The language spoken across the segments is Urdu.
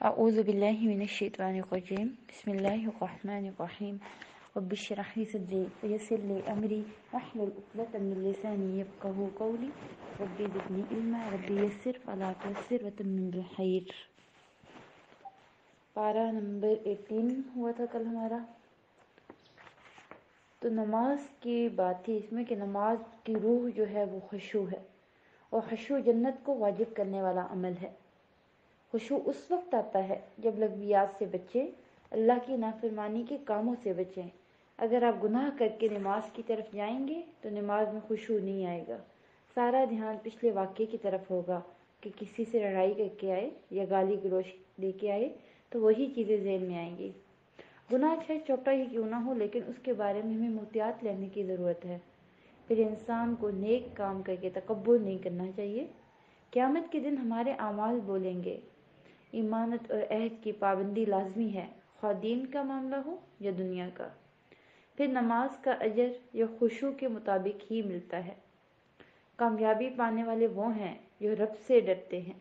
أعوذ بالله من الشيطان الرجيم بسم الله الرحمن الرحيم رب اشرح لي صدري ويسر لي أمري واحلل عقدة من لساني يفقهوا قولي رب زدني علما رب يسر ولا تعسر وتمم بالخير۔ پارہ نمبر 18 ہوا تھا کل ہمارا۔ تو نماز کی بات تھی اس میں کہ نماز کی روح جو ہے وہ خشوع ہے، اور خشوع جنت کو واجب کرنے والا عمل ہے۔ خشوع اس وقت آتا ہے جب لغویات سے بچیں، اللہ کی نافرمانی کے کاموں سے بچیں۔ اگر آپ گناہ کر کے نماز کی طرف جائیں گے تو نماز میں خشوع نہیں آئے گا، سارا دھیان پچھلے واقعے کی طرف ہوگا کہ کسی سے لڑائی کر کے آئے یا گالی گلوچ دے کے آئے تو وہی چیزیں ذہن میں آئیں گی۔ گناہ چاہے چھوٹا ہی کیوں نہ ہو، لیکن اس کے بارے میں ہمیں محتاط لینے کی ضرورت ہے۔ پھر انسان کو نیک کام کر کے تکبر نہیں کرنا چاہیے۔ قیامت کے دن ہمارے اعمال بولیں گے۔ ایمانت اور عہد کی پابندی لازمی ہے، خواہ دین کا معاملہ ہو یا دنیا کا۔ پھر نماز کا اجر یا خشوع کے مطابق ہی ملتا ہے۔ کامیابی پانے والے وہ ہیں جو رب سے ڈرتے ہیں۔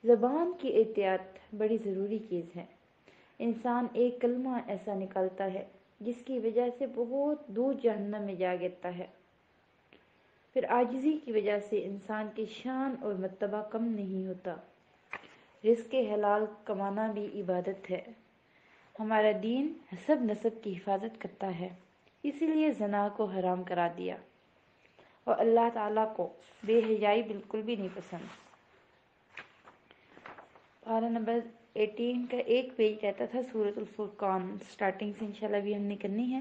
زبان کی احتیاط بڑی ضروری چیز ہے۔ انسان ایک کلمہ ایسا نکالتا ہے جس کی وجہ سے بہت دور جہنم میں جا گرتا ہے۔ پھر عاجزی کی وجہ سے انسان کی شان اور مرتبہ کم نہیں ہوتا۔ رزق حلال کمانا بھی عبادت ہے۔ ہمارا دین حسب نسب کی حفاظت کرتا ہے، اسی لیے زنا کو حرام کرا دیا، اور اللہ تعالیٰ کو بے حیائی بالکل بھی نہیں پسند۔ پارہ نمبر 18 کا ایک پیج رہتا تھا سورۃ الفرقان، سٹارٹنگ سے انشاءاللہ بھی ہم نے کرنی ہے۔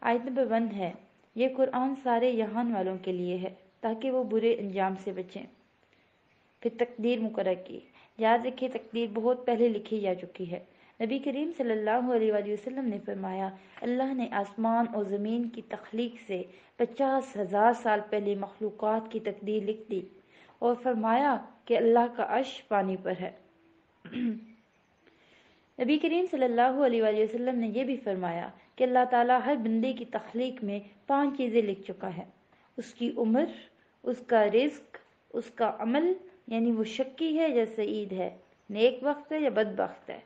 آیت نمبر 1 ہے، یہ قرآن سارے جہان والوں کے لیے ہے تاکہ وہ برے انجام سے بچیں۔ پھر تقدیر مقرر کی۔ یاد رکھیں تقدیر بہت پہلے لکھی جا چکی ہے۔ نبی کریم صلی اللہ علیہ وآلہ وسلم نے فرمایا، اللہ نے آسمان اور زمین کی تخلیق سے 50,000 سال پہلے مخلوقات کی تقدیر لکھ دی، اور فرمایا کہ اللہ کا عرش پانی پر ہے۔ نبی کریم صلی اللہ علیہ وآلہ وسلم نے یہ بھی فرمایا کہ اللہ تعالیٰ ہر بندے کی تخلیق میں 5 چیزیں لکھ چکا ہے: اس کی عمر، اس کا رزق، اس کا عمل، یعنی وہ شقی ہے یا سعید ہے، نیک وقت ہے یا بدبخت ہے،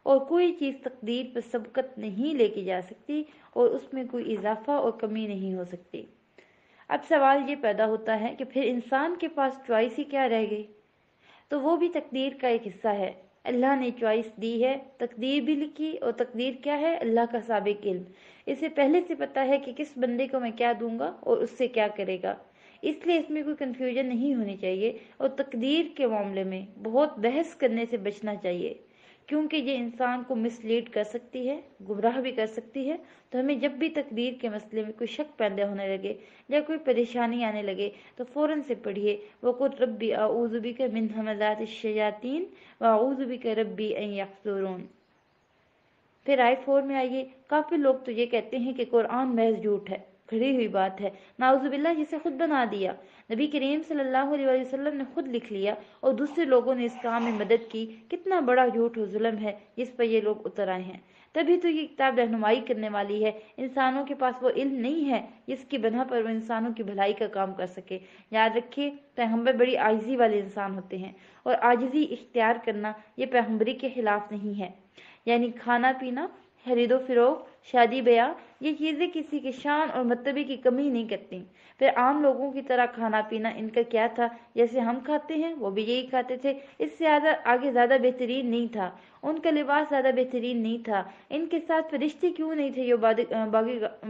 اور کوئی چیز تقدیر پر سبقت نہیں لے کے جا سکتی، اور اس میں کوئی اضافہ اور کمی نہیں ہو سکتی۔ اب سوال یہ پیدا ہوتا ہے کہ پھر انسان کے پاس چوائس ہی کیا رہ گئی؟ تو وہ بھی تقدیر کا ایک حصہ ہے۔ اللہ نے چوائس دی ہے، تقدیر بھی لکھی، اور تقدیر کیا ہے؟ اللہ کا سابق علم۔ اسے پہلے سے پتا ہے کہ کس بندے کو میں کیا دوں گا اور اس سے کیا کرے گا، اس لیے اس میں کوئی کنفیوژن نہیں ہونی چاہیے، اور تقدیر کے معاملے میں بہت بحث کرنے سے بچنا چاہیے، کیونکہ یہ انسان کو مس لیڈ کر سکتی ہے، گمراہ بھی کر سکتی ہے۔ تو ہمیں جب بھی تقدیر کے مسئلے میں کوئی شک پیدا ہونے لگے یا کوئی پریشانی آنے لگے تو فوراً سے پڑھیے وَقُلْ رَبِّ أَعُوذُ بِكَ مِنْ هَمَزَاتِ الشَّيَاطِينِ وَأَعُوذُ بِكَ رَبِّ أَنْ يَحْضُرُونِ۔ پھر آیت 4 میں آئیے، کافی لوگ تو یہ کہتے ہیں کہ قرآن محض جھوٹ ہے، کھڑی ہوئی بات ہے، نعوذ باللہ جسے خود بنا دیا۔ نبی کریم صلی اللہ علیہ وسلم نے خود لکھ لیا اور دوسرے لوگوں نے اس کام میں مدد کی۔ کتنا بڑا جھوٹ و ظلم ہے جس پر یہ لوگ اتر آئے ہیں۔ تبھی تو یہ کتاب رہنمائی کرنے والی ہے۔ انسانوں کے پاس وہ علم نہیں ہے جس کی بنا پر وہ انسانوں کی بھلائی کا کام کر سکے۔ یاد رکھیے پیغمبر بڑی عاجزی والے انسان ہوتے ہیں، اور عاجزی اختیار کرنا یہ پیغمبری کے خلاف نہیں ہے۔ یعنی کھانا پینا، خرید و فروخت، شادی بیاہ، یہ چیزیں کسی کی شان اور مرتبے کی کمی نہیں کرتی۔ پھر عام لوگوں کی طرح کھانا پینا ان کا کیا تھا؟ جیسے ہم کھاتے ہیں وہ بھی یہی کھاتے تھے، اس سے آگے زیادہ بہترین نہیں تھا۔ ان کا لباس زیادہ بہترین نہیں تھا۔ ان کے ساتھ فرشتے کیوں نہیں تھے جو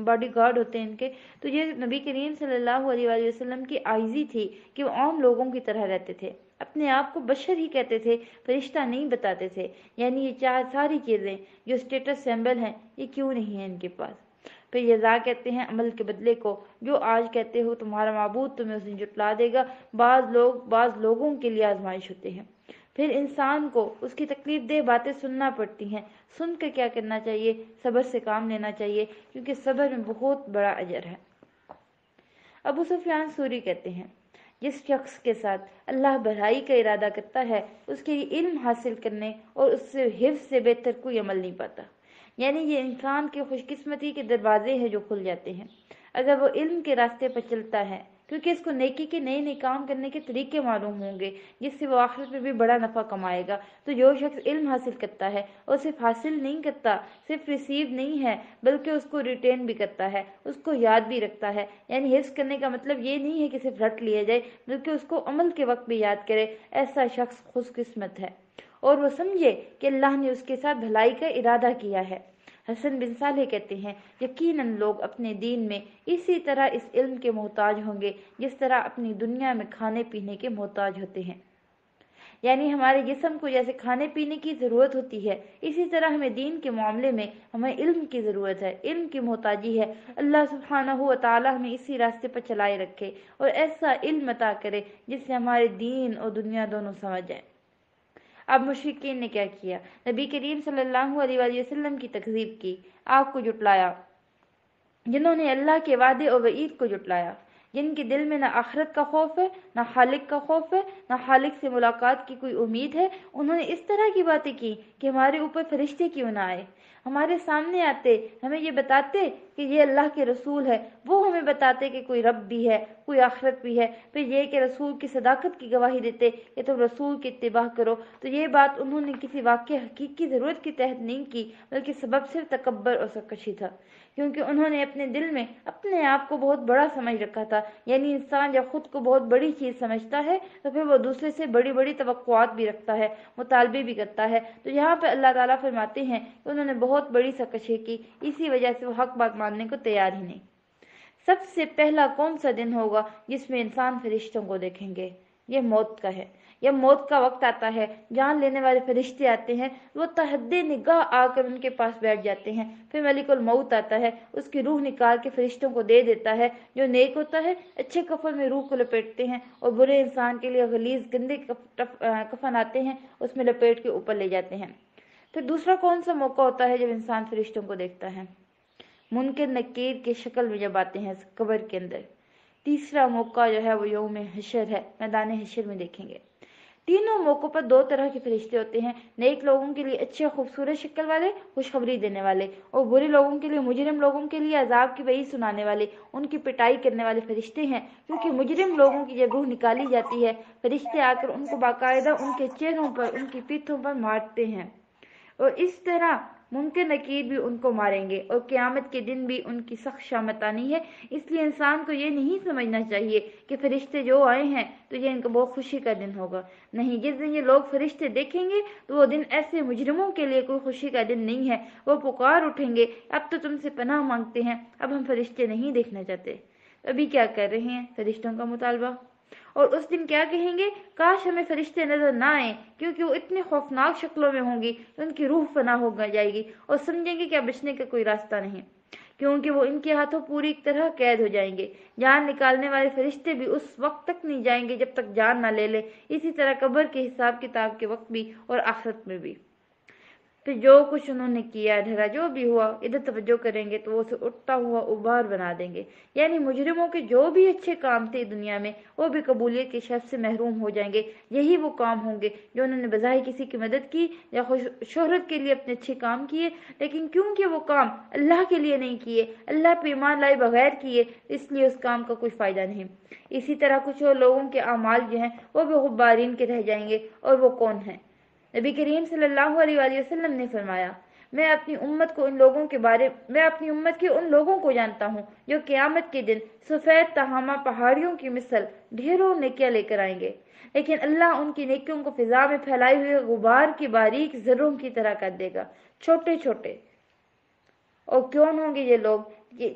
باڈی گارڈ ہوتے ہیں ان کے؟ تو یہ نبی کریم صلی اللہ علیہ وآلہ وسلم کی عاجزی تھی کہ وہ عام لوگوں کی طرح رہتے تھے، اپنے آپ کو بشر ہی کہتے تھے، فرشتہ نہیں بتاتے تھے۔ یعنی یہ ساری چیزیں جو اسٹیٹس سمبل ہیں یہ کیوں نہیں ہیں ان کے پاس؟ پھر یزا کہتے ہیں عمل کے بدلے کو، جو آج کہتے ہو تمہارا معبود تمہیں اس دن جھٹلا دے گا۔ بعض لوگوں کے لیے آزمائش ہوتے ہیں۔ پھر انسان کو اس کی تکلیف دہ باتیں سننا پڑتی ہیں، سن کر کیا کرنا چاہیے؟ صبر سے کام لینا چاہیے، کیونکہ صبر میں بہت بڑا اجر ہے۔ ابو سفیان سوری کہتے ہیں، جس شخص کے ساتھ اللہ بھلائی کا ارادہ کرتا ہے اس کے لیے علم حاصل کرنے اور اس سے حفظ سے بہتر کوئی عمل نہیں پاتا۔ یعنی یہ انسان کے خوش قسمتی کے دروازے ہیں جو کھل جاتے ہیں۔ اگر وہ علم کے راستے پر چلتا ہے کیونکہ اس کو نیکی کے نئے نئے کام کرنے کے طریقے معلوم ہوں گے جس سے وہ آخرت میں بھی بڑا نفع کمائے گا۔ تو جو شخص علم حاصل کرتا ہے اور صرف حاصل نہیں کرتا، صرف ریسیو نہیں ہے بلکہ اس کو ریٹین بھی کرتا ہے، اس کو یاد بھی رکھتا ہے، یعنی حفظ کرنے کا مطلب یہ نہیں ہے کہ صرف رٹ لیا جائے بلکہ اس کو عمل کے وقت بھی یاد کرے، ایسا شخص خوش قسمت ہے اور وہ سمجھے کہ اللہ نے اس کے ساتھ بھلائی کا ارادہ کیا ہے۔ حسن بن صالح کہتے ہیں، یقیناً لوگ اپنے دین میں اسی طرح اس علم کے محتاج ہوں گے جس طرح اپنی دنیا میں کھانے پینے کے محتاج ہوتے ہیں۔ یعنی ہمارے جسم کو جیسے کھانے پینے کی ضرورت ہوتی ہے، اسی طرح ہمیں دین کے معاملے میں ہمیں علم کی ضرورت ہے، علم کی محتاجی ہے۔ اللہ سبحانہ و تعالی ہمیں اسی راستے پر چلائے رکھے اور ایسا علم عطا کرے جس سے ہمارے دین اور دنیا دونوں سمجھ جائیں۔ اب مشرکین نے کیا کیا؟ نبی کریم صلی اللہ علیہ وآلہ وسلم کی تکذیب کی، آپ کو جھٹلایا، جنہوں نے اللہ کے وعدے اور وعید کو جھٹلایا، جن کے دل میں نہ آخرت کا خوف ہے، نہ خالق کا خوف ہے، نہ خالق سے ملاقات کی کوئی امید ہے، انہوں نے اس طرح کی باتیں کی کہ ہمارے اوپر فرشتے کیوں نہ آئے، ہمارے سامنے آتے، ہمیں یہ بتاتے کہ یہ اللہ کے رسول ہے، وہ ہمیں بتاتے کہ کوئی رب بھی ہے، کوئی آخرت بھی ہے، پھر یہ کہ رسول کی صداقت کی گواہی دیتے کہ تم رسول کی اتباع کرو۔ تو یہ بات انہوں نے کسی واقع حقیقی ضرورت کے تحت نہیں کی، بلکہ سبب صرف تکبر اور سرکشی تھا، کیونکہ انہوں نے اپنے دل میں اپنے آپ کو بہت بڑا سمجھ رکھا تھا۔ یعنی انسان جب خود کو بہت بڑی چیز سمجھتا ہے تو پھر وہ دوسرے سے بڑی بڑی توقعات بھی رکھتا ہے، مطالبے بھی کرتا ہے۔ تو یہاں پہ اللہ تعالیٰ فرماتے ہیں کہ انہوں نے بہت بڑی سرکشی کی، اسی وجہ سے وہ حق بات ماننے کو تیار ہی نہیں۔ سب سے پہلا کون سا دن ہوگا جس میں انسان فرشتوں کو دیکھیں گے؟ یہ موت کا ہے۔ جب موت کا وقت آتا ہے، جان لینے والے فرشتے آتے ہیں، وہ تحد نگاہ آ کر ان کے پاس بیٹھ جاتے ہیں۔ پھر ملک الموت آتا ہے، اس کی روح نکال کے فرشتوں کو دے دیتا ہے۔ جو نیک ہوتا ہے اچھے کفن میں روح کو لپیٹتے ہیں، اور برے انسان کے لیے غلیظ گندے کفن آتے ہیں، اس میں لپیٹ کے اوپر لے جاتے ہیں۔ پھر دوسرا کون سا موقع ہوتا ہے جب انسان فرشتوں کو دیکھتا ہے؟ منکر نکیر کی شکل میں جب آتے ہیں قبر کے اندر۔ تیسرا موقع جو ہے وہ یوم حشر ہے، میدان حشر میں دیکھیں گے۔ تینوں موقعوں پر دو طرح کے فرشتے ہوتے ہیں، نیک لوگوں کے لیے اچھے خوبصورت شکل والے، خوشخبری دینے والے، اور برے لوگوں کے لیے، مجرم لوگوں کے لیے عذاب کی وعید سنانے والے، ان کی پٹائی کرنے والے فرشتے ہیں۔ کیونکہ مجرم لوگوں کی جب روح نکالی جاتی ہے، فرشتے آ کر ان کو باقاعدہ ان کے چہروں پر، ان کی پیٹھوں پر مارتے ہیں، اور اس طرح منکر نکیر بھی ان کو ماریں گے، اور قیامت کے دن بھی ان کی سخت شامت آنی ہے۔ اس لیے انسان کو یہ نہیں سمجھنا چاہیے کہ فرشتے جو آئے ہیں تو یہ ان کو بہت خوشی کا دن ہوگا۔ نہیں، جس دن یہ لوگ فرشتے دیکھیں گے تو وہ دن ایسے مجرموں کے لیے کوئی خوشی کا دن نہیں ہے۔ وہ پکار اٹھیں گے، اب تو تم سے پناہ مانگتے ہیں، اب ہم فرشتے نہیں دیکھنا چاہتے۔ ابھی کیا کر رہے ہیں؟ فرشتوں کا مطالبہ۔ اور اس دن کیا کہیں گے؟ کاش ہمیں فرشتے نظر نہ آئیں، کیونکہ وہ اتنے خوفناک شکلوں میں ہوں گی کہ ان کی روح فنا ہو جائے گی، اور سمجھیں گے کہ اب بچنے کا کوئی راستہ نہیں، کیونکہ وہ ان کے ہاتھوں پوری طرح قید ہو جائیں گے۔ جان نکالنے والے فرشتے بھی اس وقت تک نہیں جائیں گے جب تک جان نہ لے لے۔ اسی طرح قبر کے حساب کتاب کے وقت بھی اور آخرت میں بھی۔ پھر جو کچھ انہوں نے کیا ڈھرا، جو بھی ہوا، ادھر توجہ کریں گے تو وہ اسے اٹھتا ہوا ابار بنا دیں گے۔ یعنی مجرموں کے جو بھی اچھے کام تھے دنیا میں، وہ بھی قبولیت کے شرف سے محروم ہو جائیں گے۔ یہی وہ کام ہوں گے جو انہوں نے بظاہر کسی کی مدد کی یا شہرت کے لیے اپنے اچھے کام کیے، لیکن کیونکہ وہ کام اللہ کے لیے نہیں کیے، اللہ پہ ایمان لائے بغیر کیے، اس لیے اس کام کا کوئی فائدہ نہیں۔ اسی طرح کچھ اور لوگوں کے اعمال جو ہیں وہ بھی غبارین کے رہ جائیں گے، اور وہ کون ہیں؟ نبی کریم صلی اللہ علیہ وآلہ وسلم نے فرمایا، میں اپنی امت کے ان لوگوں کو جانتا ہوں جو قیامت کے دن سفید تہامہ پہاڑیوں کی مثل ڈھیروں نیکیاں لے کر آئیں گے، لیکن اللہ ان کی نیکیوں کو فضا میں پھیلائے ہوئے غبار کی باریک ذروں کی طرح کر دے گا، چھوٹے چھوٹے۔ اور کون ہوں گے یہ لوگ؟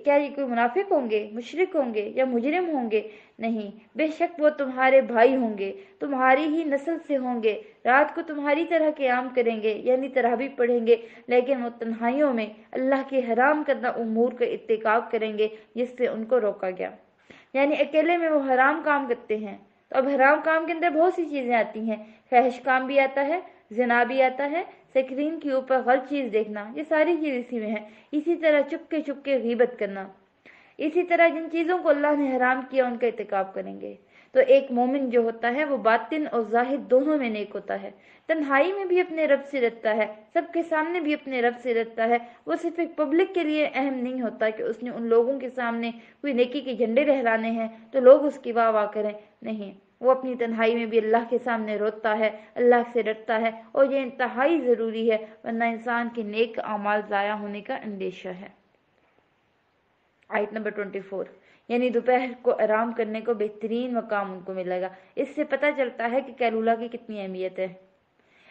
کیا یہ کوئی منافق ہوں گے، مشرک ہوں گے، یا مجرم ہوں گے؟ نہیں، بے شک وہ تمہارے بھائی ہوں گے، تمہاری ہی نسل سے ہوں گے، رات کو تمہاری طرح قیام کریں گے، یعنی تراویح پڑھیں گے، لیکن وہ تنہائیوں میں اللہ کے حرام کردہ امور کا ارتکاب کریں گے جس سے ان کو روکا گیا۔ یعنی اکیلے میں وہ حرام کام کرتے ہیں۔ تو اب حرام کام کے اندر بہت سی چیزیں آتی ہیں، فحش کام بھی آتا ہے، زنا بھی آتا ہے، سکرین کے اوپر غلط چیز دیکھنا، یہ ساری چیز اسی میں ہے۔ اسی طرح چپ کے غیبت کرنا، اسی طرح جن چیزوں کو اللہ نے حرام کیا ان کا ارتکاب کریں گے۔ تو ایک مومن جو ہوتا ہے وہ باطن اور ظاہر دونوں میں نیک ہوتا ہے، تنہائی میں بھی اپنے رب سے ڈرتا ہے، سب کے سامنے بھی اپنے رب سے ڈرتا ہے۔ وہ صرف ایک پبلک کے لیے اہم نہیں ہوتا کہ اس نے ان لوگوں کے سامنے کوئی نیکی کے جھنڈے لہرانے ہیں تو لوگ اس کی واہ واہ کریں، نہیں، وہ اپنی تنہائی میں بھی اللہ کے سامنے روتا ہے، اللہ سے ڈرتا ہے، اور یہ انتہائی ضروری ہے، ورنہ انسان کے نیک اعمال ضائع ہونے کا اندیشہ ہے۔ آیت نمبر 24، یعنی دوپہر کو آرام کرنے کو بہترین مقام ان کو ملے گا۔ اس سے پتہ چلتا ہے کہ قیلولہ کی کتنی اہمیت ہے۔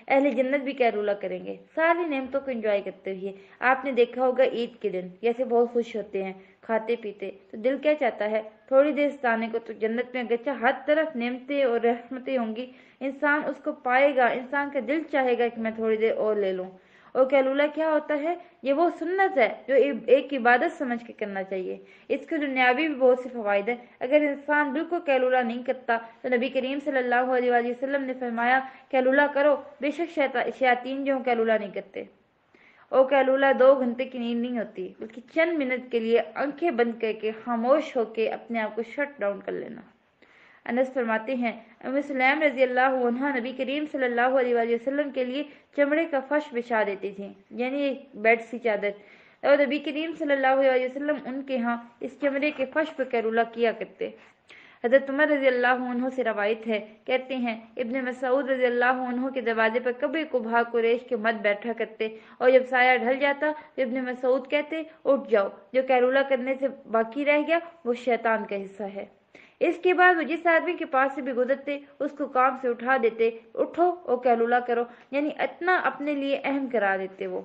اہل جنت بھی قیلولہ کریں گے، ساری نعمتوں کو انجوائے کرتے ہوئے۔ آپ نے دیکھا ہوگا عید کے دن جیسے بہت خوش ہوتے ہیں، کھاتے پیتے، تو دل کیا چاہتا ہے تھوڑی دیر ستانے کو۔ تو جنت میں اگرچہ ہر طرف نعمتیں اور رحمتیں ہوں گی، انسان اس کو پائے گا، انسان کا دل چاہے گا کہ میں تھوڑی دیر اور لے لوں۔ اور قیلولہ کیا ہوتا ہے؟ یہ وہ سنت ہے جو ایک عبادت سمجھ کے کرنا چاہیے۔ اس کے دنیاوی بھی بہت سے فوائد ہیں۔ اگر انسان بالکل قیلولہ نہیں کرتا تو نبی کریم صلی اللہ علیہ وآلہ وسلم نے فرمایا قیلولہ کرو، بے شک شیاطین جو قیلولہ نہیں کرتے۔ اور قیلولہ 2 گھنٹے کی نیند نہیں ہوتی، بلکہ چند منٹ کے لیے آنکھیں بند کر کے خاموش ہو کے اپنے آپ کو شٹ ڈاؤن کر لینا۔ انس فرماتے ہیں ام سلیم رضی اللہ عنہا نبی کریم صلی اللہ علیہ وآلہ وسلم کے لیے چمڑے کا فرش بچھا دیتی تھیں، یعنی ایک بیڈ سی چادر، اور نبی کریم صلی اللہ علیہ وسلم ان کے ہاں اس چمڑے کے فرش پر قیلولہ کیا کرتے۔ حضرت عمر رضی اللہ عنہ سے روایت ہے، کہتے ہیں ابن مسعود رضی اللہ عنہ کے دروازے پر کبھی کبھار قریش کے مرد بیٹھا کرتے، اور جب سایہ ڈھل جاتا تو ابن مسعود کہتے اٹھ جاؤ، جو قیلولہ کرنے سے باقی رہ گیا وہ شیطان کا حصہ ہے۔ اس کے بعد وہ جس آدمی کے پاس سے بھی گزرتے اس کو کام سے اٹھا دیتے، اٹھو اور قیلولہ کرو، یعنی اتنا اپنے لیے اہم کرا دیتے وہ۔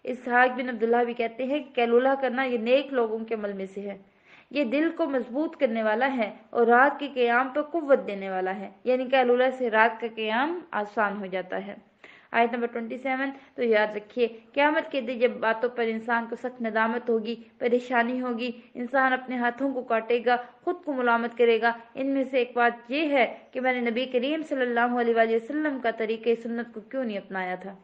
اسحاق بن عبداللہ بھی کہتے ہیں کہ قیلولہ کرنا یہ نیک لوگوں کے عمل میں سے ہے، یہ دل کو مضبوط کرنے والا ہے اور رات کے قیام پر قوت دینے والا ہے، یعنی قیلولہ سے رات کا قیام آسان ہو جاتا ہے۔ آیت نمبر 27، تو یاد رکھیے قیامت کے دن جب باتوں پر انسان کو سخت ندامت ہوگی، پریشانی ہوگی، انسان اپنے ہاتھوں کو کاٹے گا، خود کو ملامت کرے گا۔ ان میں سے ایک بات یہ ہے کہ میں نے نبی کریم صلی اللہ علیہ وآلہ وسلم کا طریقہ سنت کو کیوں نہیں اپنایا تھا۔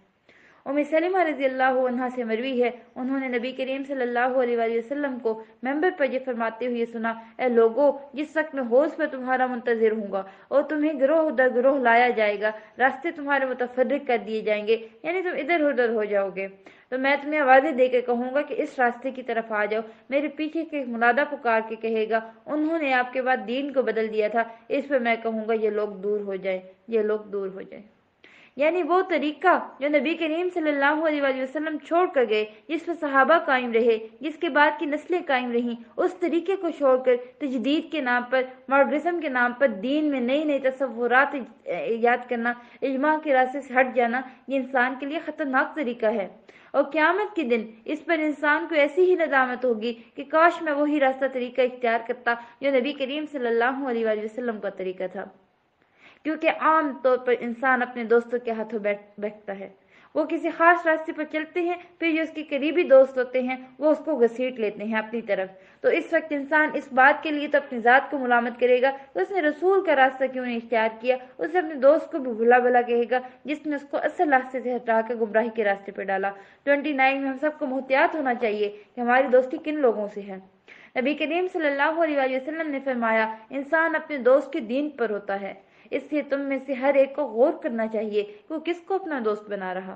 ام سلمہ رضی اللہ عنہا سے مروی ہے، انہوں نے نبی کریم صلی اللہ علیہ وآلہ وسلم کو منبر پر یہ فرماتے ہوئے سنا، اے لوگو، جس وقت میں حوض پر تمہارا منتظر ہوں گا اور تمہیں گروہ در گروہ لایا جائے گا، راستے تمہارے متفرق کر دیے جائیں گے، یعنی تم ادھر ادھر ہو جاؤ گے، تو میں تمہیں آوازیں دے کے کہوں گا کہ اس راستے کی طرف آ جاؤ۔ میرے پیچھے کے منادہ پکار کے کہے گا انہوں نے آپ کے بعد دین کو بدل دیا تھا، اس پر میں کہوں گا یہ لوگ دور ہو جائیں، یہ لوگ دور ہو جائیں۔ یعنی وہ طریقہ جو نبی کریم صلی اللہ علیہ وآلہ وسلم چھوڑ کر گئے، جس پر صحابہ قائم رہے، جس کے بعد کی نسلیں قائم رہیں، اس طریقے کو چھوڑ کر تجدید کے نام پر، ماڈرنزم کے نام پر دین میں نئی نئی تصورات ایجاد کرنا، اجماع کے راستے سے ہٹ جانا، یہ انسان کے لیے خطرناک طریقہ ہے۔ اور قیامت کے دن اس پر انسان کو ایسی ہی ندامت ہوگی کہ کاش میں وہی راستہ طریقہ اختیار کرتا جو نبی کریم صلی اللہ علیہ وآلہ وسلم کا طریقہ تھا، کیونکہ عام طور پر انسان اپنے دوستوں کے ہاتھوں بیٹھتا ہے، وہ کسی خاص راستے پر چلتے ہیں، پھر جو اس کے قریبی دوست ہوتے ہیں وہ اس کو گھسیٹ لیتے ہیں اپنی طرف۔ تو اس وقت انسان اس بات کے لیے تو اپنی ذات کو ملامت کرے گا کہ اس نے رسول کا راستہ کیوں نہیں اختیار کیا، اسے اپنے دوست کو بھی بھلا بھلا کہے گا جس نے اس کو اصل راستے سے ہٹا کر گمراہی کے راستے پہ ڈالا۔ 29 میں ہم سب کو محتاط ہونا چاہیے کہ ہماری دوستی کن لوگوں سے ہے۔ نبی کریم صلی اللہ علیہ وآلہ وسلم نے فرمایا انسان اپنے دوست کے دین پر ہوتا ہے، اس لیے تم میں سے ہر ایک کو غور کرنا چاہیے کہ وہ کس کو اپنا دوست بنا رہا،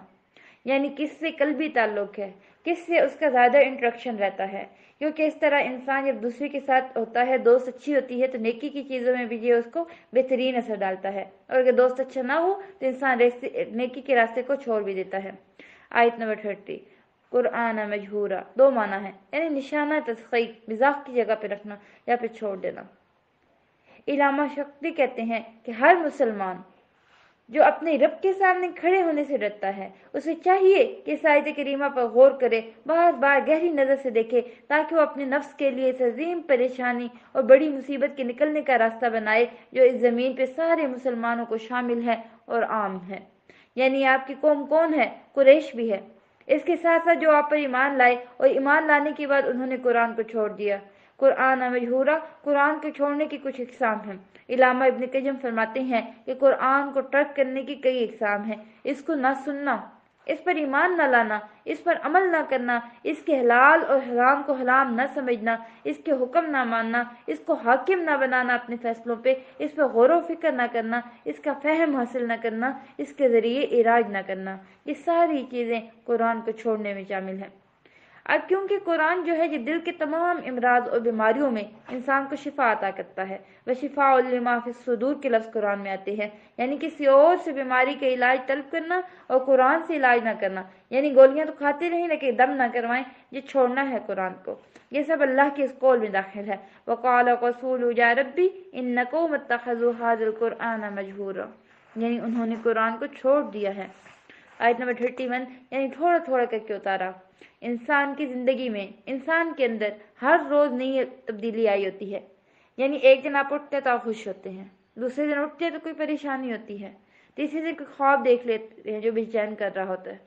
یعنی کس سے قلبی تعلق ہے، کس سے اس کا زیادہ انٹریکشن رہتا ہے، کیونکہ اس طرح انسان جب دوسرے کے ساتھ ہوتا ہے، دوست اچھی ہوتی ہے تو نیکی کی چیزوں میں بھی یہ اس کو بہترین اثر ڈالتا ہے، اور اگر دوست اچھا نہ ہو تو انسان نیکی کے راستے کو چھوڑ بھی دیتا ہے۔ آیت نمبر 30، قرآن مجہورا، 2 معنی ہے، یعنی نشانہ تسخیر، مزاح کی جگہ پہ رکھنا یا پھر چھوڑ دینا۔ علامہ شقی کہتے ہیں کہ ہر مسلمان جو اپنے رب کے سامنے کھڑے ہونے سے ڈرتا ہے، اسے چاہیے کہ اس آیت کریمہ پر غور کرے، بار بار گہری نظر سے دیکھے، تاکہ وہ اپنے نفس کے لیے اس عظیم پریشانی اور بڑی مصیبت کے نکلنے کا راستہ بنائے جو اس زمین پہ سارے مسلمانوں کو شامل ہے اور عام ہے۔ یعنی آپ کی قوم کون ہے؟ قریش بھی ہے، اس کے ساتھ ساتھ جو آپ پر ایمان لائے اور ایمان لانے کے بعد انہوں نے قرآن کو چھوڑ دیا۔ قرآن مجہورا، قرآن کے چھوڑنے کی کچھ اقسام ہیں۔ علامہ ابن قیم فرماتے ہیں کہ قرآن کو ترک کرنے کی کئی اقسام ہیں۔ اس کو نہ سننا، اس پر ایمان نہ لانا، اس پر عمل نہ کرنا، اس کے حلال اور حرام کو حرام نہ سمجھنا، اس کے حکم نہ ماننا، اس کو حاکم نہ بنانا اپنے فیصلوں پہ، اس پر غور و فکر نہ کرنا، اس کا فہم حاصل نہ کرنا، اس کے ذریعے علاج نہ کرنا، یہ ساری چیزیں قرآن کو چھوڑنے میں شامل ہیں۔ اب کیونکہ قرآن جو ہے یہ دل کے تمام امراض اور بیماریوں میں انسان کو شفا عطا کرتا ہے، وَشِفَاءٌ لِمَا فِی الصُّدُورِ کے لفظ قرآن میں آتے ہیں، یعنی کسی اور سے بیماری کا علاج طلب کرنا اور قرآن سے علاج نہ کرنا، یعنی گولیاں تو کھاتے رہیں لیکن دم نہ کروائیں، یہ چھوڑنا ہے قرآن کو۔ یہ سب اللہ کے اس قول میں داخل ہے، وَقَالَ الرَّسُولُ يَا رَبِّ إِنَّ قَوْمَ اتَّخَذُوا هَٰذَا الْقُرْآنَ مَهْجُورًا، یعنی انہوں نے قرآن کو چھوڑ دیا ہے۔ آیت نمبر 31، یعنی تھوڑا تھوڑا کر کے اتارا۔ انسان کی زندگی میں، انسان کے اندر ہر روز نئی تبدیلی آئی ہوتی ہے، یعنی ایک دن آپ اٹھتے تو آپ خوش ہوتے ہیں، دوسرے دن اٹھتے تو کوئی پریشانی ہوتی ہے، تیسرے دن کوئی خواب دیکھ لیتے ہیں جو بے چین کر رہا ہوتا ہے،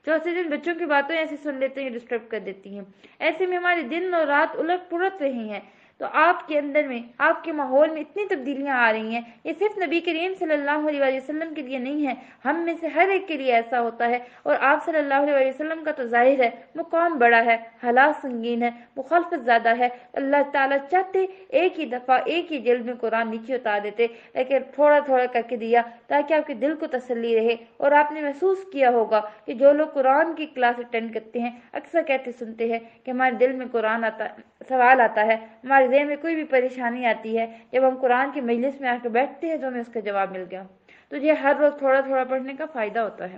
چوتھے دن بچوں کی باتیں ایسے سن لیتے ہیں ڈسٹرب کر دیتی ہیں۔ ایسے میں ہمارے دن اور رات الٹ پلٹ رہی ہیں، تو آپ کے اندر میں، آپ کے ماحول میں اتنی تبدیلیاں آ رہی ہیں۔ یہ صرف نبی کریم صلی اللہ علیہ وسلم کے لیے نہیں ہے، ہم میں سے ہر ایک کے لیے ایسا ہوتا ہے، اور آپ صلی اللہ علیہ وسلم کا تو ظاہر ہے مقام بڑا ہے، حالات سنگین ہے، مخالفت زیادہ ہے۔ اللہ تعالیٰ چاہتے ایک ہی دفعہ ایک ہی جلد میں قرآن نیچے اتار دیتے، لیکن تھوڑا تھوڑا کر کے دیا تاکہ آپ کے دل کو تسلی رہے۔ اور آپ نے محسوس کیا ہوگا کہ جو لوگ قرآن کی کلاس اٹینڈ کرتے ہیں اکثر کہتے سنتے ہیں کہ ہمارے دل میں قرآن آتا، سوال آتا ہے، ہمارے ذہن میں کوئی بھی پریشانی آتی ہے، جب ہم قرآن کی مجلس میں آ کے بیٹھتے ہیں تو ہمیں اس کا جواب مل گیا۔ تو یہ ہر روز تھوڑا تھوڑا پڑھنے کا فائدہ ہوتا ہے۔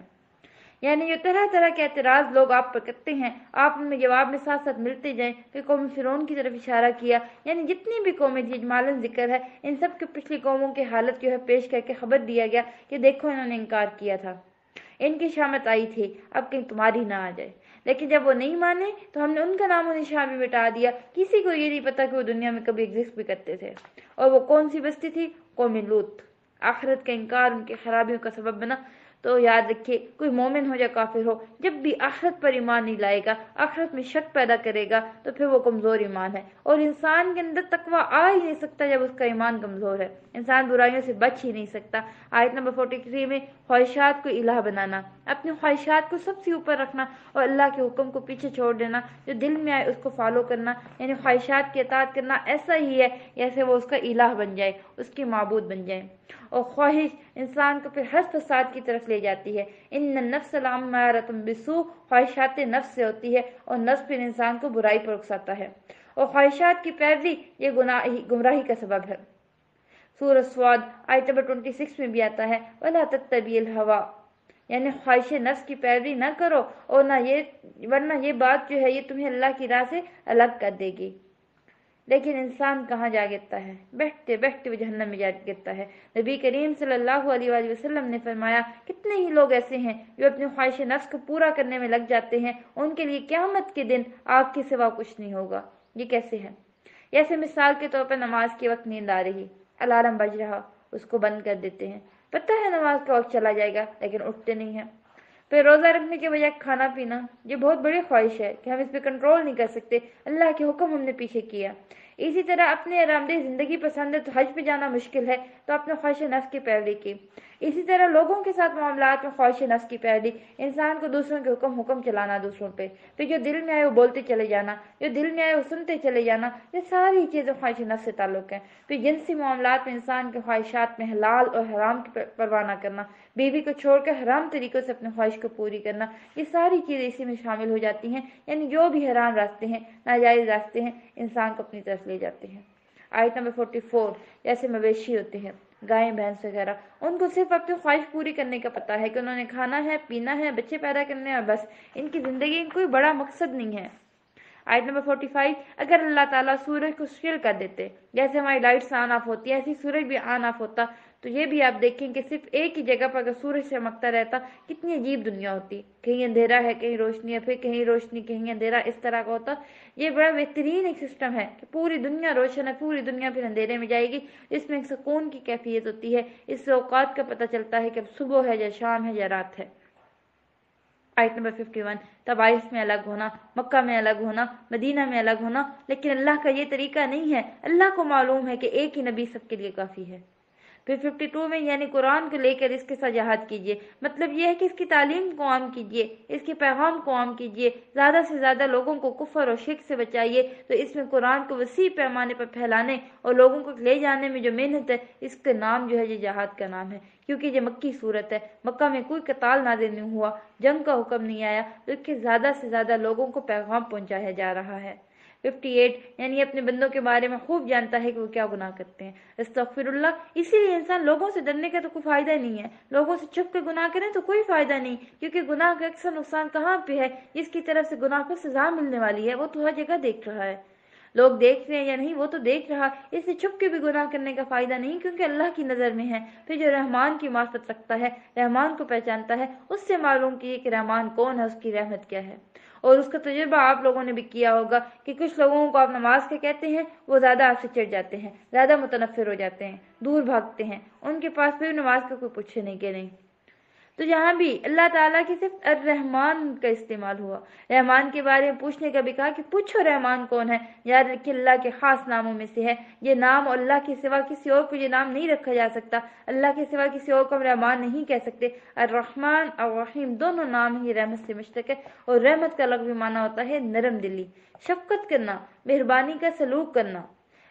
یعنی جو طرح طرح کے اعتراض لوگ آپ پر کرتے ہیں، آپ ان میں جواب میں ساتھ ساتھ ملتے جائیں۔ پھر قوم فرعون کی طرف اشارہ کیا، یعنی جتنی بھی قومیں تھی اجمالاً ذکر ہے، ان سب کے پچھلی قوموں کی حالت جو ہے پیش کر کے خبر دیا گیا کہ دیکھو انہوں نے انکار کیا تھا، ان کی شامت آئی تھی، اب کہیں تمہاری نہ آ جائے۔ لیکن جب وہ نہیں مانے تو ہم نے ان کا نام و نشان بھی مٹا دیا، کسی کو یہ نہیں پتا کہ وہ دنیا میں کبھی ایگزسٹ بھی کرتے تھے۔ اور وہ کون سی بستی تھی؟ قوم لوط۔ آخرت کا انکار ان کی خرابیوں کا سبب بنا۔ تو یاد رکھیے، کوئی مومن ہو یا کافر ہو، جب بھی آخرت پر ایمان نہیں لائے گا، آخرت میں شک پیدا کرے گا، تو پھر وہ کمزور ایمان ہے، اور انسان کے اندر تقویٰ آ ہی نہیں سکتا جب اس کا ایمان کمزور ہے۔ انسان برائیوں سے بچ ہی نہیں سکتا۔ آیت نمبر 43 میں خواہشات کو الہ بنانا، اپنی خواہشات کو سب سے اوپر رکھنا اور اللہ کے حکم کو پیچھے چھوڑ دینا، جو دل میں آئے اس کو فالو کرنا، یعنی خواہشات کی اطاعت کرنا ایسا ہی ہے جیسے وہ اس کا الہ بن جائے، اس کی معبود بن جائے۔ اور خواہش انسان کو پھر ہر فساد کی طرف لے جاتی ہے۔ ان النفس لامارۃ بالسوء، خواہشات نفس سے ہوتی ہے، اور نفس پھر انسان کو برائی پر اکساتا ہے، اور خواہشات کی پیروی یہ گمراہی کا سبب ہے۔ سورہ صاد آیت نمبر 26 میں بھی آتا ہے، وَلَا تَتَّبِعِ الْهَوَىٰ، یعنی خواہش نفس کی پیروی نہ کرو، اور ورنہ یہ بات جو ہے یہ تمہیں اللہ کی راہ سے الگ کر دے گی۔ لیکن انسان کہاں جا گرتا ہے؟ بیٹھتے بیٹھتے وہ جہنم میں جا گرتا ہے۔ نبی کریم صلی اللہ علیہ وآلہ وسلم نے فرمایا، کتنے ہی لوگ ایسے ہیں جو اپنی خواہش نفس کو پورا کرنے میں لگ جاتے ہیں، ان کے لیے قیامت کے دن آگ کے سوا کچھ نہیں ہوگا۔ یہ کیسے ہے؟ جیسے مثال کے طور پر نماز کے وقت نیند آ رہی، الارم بج رہا، اس کو بند کر دیتے ہیں، پتہ ہے نماز کا وقت چلا جائے گا لیکن اٹھتے نہیں ہیں۔ پھر روزہ رکھنے کے بجائے کھانا پینا، یہ بہت بڑی خواہش ہے کہ ہم اس پہ کنٹرول نہیں کر سکتے، اللہ کے حکم ہم نے پیچھے کیا۔ اسی طرح اپنے آرام دہ زندگی پسند ہے تو حج پہ جانا مشکل ہے تو اپنے خواہش نفس کی پیروی کی۔ اسی طرح لوگوں کے ساتھ معاملات میں خواہش نفس کی پیروی، انسان کو دوسروں کے حکم چلانا دوسروں پہ، پھر جو دل میں آئے وہ بولتے چلے جانا، جو دل میں آئے وہ سنتے چلے جانا، یہ ساری چیزیں خواہش نفس سے تعلق ہیں۔ پھر جنسی معاملات میں انسان کے خواہشات میں حلال اور حرام کی پرواہ نہ کرنا، بیوی کو چھوڑ کر حرام طریقوں سے اپنی خواہش کو پوری کرنا، یہ ساری چیزیں اسی میں شامل ہو جاتی ہیں۔ یعنی جو بھی حرام راستے ہیں، ناجائز راستے ہیں، انسان کو اپنی طرف لے جاتے ہیں۔ آیت نمبر 44، جیسے مویشی ہوتے ہیں، گائیں بھینس وغیرہ، ان کو صرف اپنی خواہش پوری کرنے کا پتہ ہے کہ انہوں نے کھانا ہے، پینا ہے، بچے پیدا کرنے ہیں، اور بس ان کی زندگی میں کوئی بڑا مقصد نہیں ہے۔ آیت نمبر 45، اگر اللہ تعالیٰ سورج کو شل کر دیتے، جیسے ہماری لائٹس آن آف ہوتی ہے ایسی سورج بھی آن آف ہوتا، تو یہ بھی آپ دیکھیں کہ صرف ایک ہی جگہ پر اگر سورج چمکتا رہتا کتنی عجیب دنیا ہوتی، کہیں اندھیرا ہے کہیں روشنی ہے، پھر کہیں روشنی کہیں اندھیرا، اس طرح کا ہوتا۔ یہ بڑا بہترین ایک سسٹم ہے کہ پوری دنیا روشن ہے، پوری دنیا پھر اندھیرے میں جائے گی، اس میں ایک سکون کی کیفیت ہوتی ہے، اس سے اوقات کا پتہ چلتا ہے کہ اب صبح ہے یا شام ہے یا رات ہے۔ آیت نمبر 51، طبائف میں الگ ہونا، مکہ میں الگ ہونا، مدینہ میں الگ ہونا، لیکن اللہ کا یہ طریقہ نہیں ہے۔ اللہ کو معلوم ہے کہ ایک ہی نبی سب کے لیے کافی ہے، پھر 52 میں یعنی قرآن کو لے کر اس کے ساتھ جہاد کیجیے، مطلب یہ ہے کہ اس کی تعلیم کو عام کیجیے، اس کے پیغام کو عام کیجیے، زیادہ سے زیادہ لوگوں کو کفر اور شرک سے بچائیے۔ تو اس میں قرآن کو وسیع پیمانے پر پھیلانے اور لوگوں کو لے جانے میں جو محنت ہے، اس کا نام جو ہے یہ جہاد کا نام ہے، کیونکہ یہ مکی صورت ہے، مکہ میں کوئی قتال نازل نہیں ہوا، جنگ کا حکم نہیں آیا، تو اس کے زیادہ سے زیادہ لوگوں کو پیغام پہنچایا جا رہا ہے۔ 58 یعنی اپنے بندوں کے بارے میں خوب جانتا ہے کہ وہ کیا گناہ کرتے ہیں۔ استغفر اللہ، اسی لیے انسان لوگوں سے ڈرنے کا تو کوئی فائدہ نہیں ہے، لوگوں سے چھپ کے گناہ کریں تو کوئی فائدہ نہیں، کیونکہ گناہ کا اکثر نقصان کہاں پہ ہے؟ جس کی طرف سے گناہ پر سزا ملنے والی ہے وہ تو ہر جگہ دیکھ رہا ہے، لوگ دیکھ رہے ہیں یا نہیں وہ تو دیکھ رہا، اس سے چھپ کے بھی گناہ کرنے کا فائدہ نہیں، کیونکہ اللہ کی نظر میں ہے۔ پھر جو رحمان کی معرفت رکھتا ہے، رحمان کو پہچانتا ہے، اس سے معلوم کیے کہ رحمان کون ہے، اس کی رحمت کیا ہے۔ اور اس کا تجربہ آپ لوگوں نے بھی کیا ہوگا کہ کچھ لوگوں کو آپ نماز کے کہتے ہیں، وہ زیادہ آپ سے چڑھ جاتے ہیں، زیادہ متنفر ہو جاتے ہیں، دور بھاگتے ہیں، ان کے پاس پھر نماز کا کوئی پوچھے نہیں کہ نہیں۔ تو یہاں بھی اللہ تعالیٰ کی صرف الرحمن کا استعمال ہوا، رحمان کے بارے میں پوچھنے کا بھی کہا کہ پوچھو رحمان کون ہے، یاد رکھیے اللہ کے خاص ناموں میں سے ہے یہ نام، اور اللہ کے سوا کسی اور کو یہ نام نہیں رکھا جا سکتا، اللہ کے سوا کسی اور کو ہم رحمان نہیں کہہ سکتے۔ الرحمن اور رحیم دونوں نام ہی رحمت سے مشتق ہے، اور رحمت کا لغوی معنی ہوتا ہے نرم دلی، شفقت کرنا، مہربانی کا سلوک کرنا۔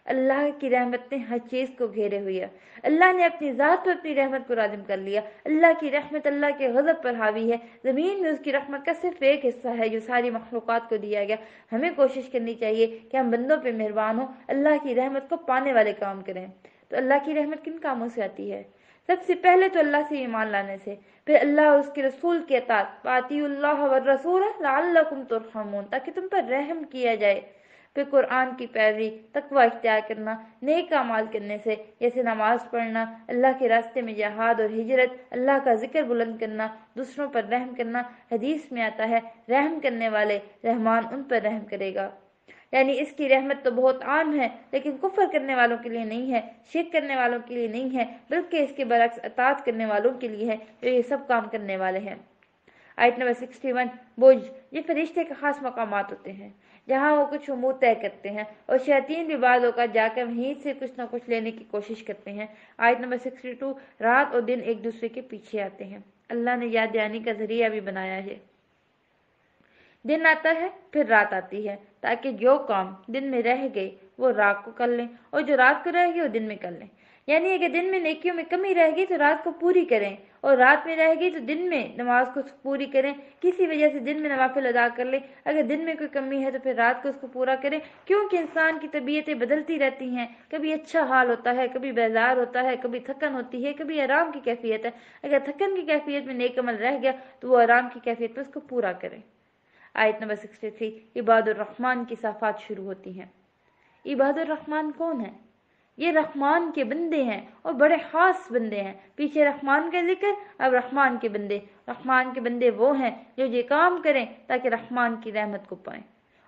اللہ کی رحمت نے ہر چیز کو گھیرے ہوئی ہے، اللہ نے اپنی ذات پر اپنی رحمت کو لازم کر لیا، اللہ کی رحمت اللہ کے غضب پر حاوی ہے، زمین میں اس کی رحمت کا صرف ایک حصہ ہے جو ساری مخلوقات کو دیا گیا۔ ہمیں کوشش کرنی چاہیے کہ ہم بندوں پہ مہربان ہوں، اللہ کی رحمت کو پانے والے کام کریں۔ تو اللہ کی رحمت کن کاموں سے آتی ہے؟ سب سے پہلے تو اللہ سے ایمان لانے سے، پھر اللہ اور اس کے رسول کے اطاعت، فاطیعوا اللہ والرسول لعلکم ترحمون، تاکہ تم پر رحم کیا جائے، پھر قرآن کی پیروی، تقوی اختیار کرنا، نیک اعمال کرنے سے، جیسے نماز پڑھنا، اللہ کے راستے میں جہاد اور ہجرت، اللہ کا ذکر بلند کرنا، دوسروں پر رحم کرنا۔ حدیث میں آتا ہے رحم کرنے والے رحمان ان پر رحم کرے گا، یعنی اس کی رحمت تو بہت عام ہے، لیکن کفر کرنے والوں کے لیے نہیں ہے، شرک کرنے والوں کے لیے نہیں ہے، بلکہ اس کے برعکس اطاعت کرنے والوں کے لیے ہے جو یہ سب کام کرنے والے ہیں۔ آیت نمبر 61 بوجھ، یہ فرشتے کے خاص مقامات ہوتے ہیں جہاں وہ کچھ امور طے کرتے ہیں، اور شیاطین بھی بعض اوقات جا کر وہیں سے کچھ نہ کچھ لینے کی کوشش کرتے ہیں۔ آیت نمبر 62 رات اور دن ایک دوسرے کے پیچھے آتے ہیں، اللہ نے یاد دہانی کا ذریعہ بھی بنایا ہے، دن آتا ہے پھر رات آتی ہے، تاکہ جو کام دن میں رہ گئے وہ رات کو کر لیں، اور جو رات کو رہ گئے وہ دن میں کر لیں، یعنی اگر دن میں نیکیوں میں کمی رہ گئی تو رات کو پوری کریں، اور رات میں رہ گئی تو دن میں نماز کو پوری کریں، کسی وجہ سے دن میں نوافل ادا کر لیں، اگر دن میں کوئی کمی ہے تو پھر رات کو اس کو پورا کریں، کیونکہ انسان کی طبیعتیں بدلتی رہتی ہیں، کبھی اچھا حال ہوتا ہے، کبھی بیزار ہوتا ہے، کبھی تھکن ہوتی ہے، کبھی آرام کی کیفیت ہے، اگر تھکن کی کیفیت میں نیک عمل رہ گیا تو وہ آرام کی کیفیت میں اس کو پورا کریں۔ آیت نمبر 63 عباد الرحمن کی صفات شروع ہوتی ہیں۔ عباد الرحمن کون ہیں؟ یہ رحمان کے بندے ہیں، اور بڑے خاص بندے ہیں، پیچھے رحمان کا ذکر، اب رحمان کے بندے۔ رحمان کے بندے وہ ہیں جو یہ کام کریں تاکہ رحمان کی رحمت کو پائیں،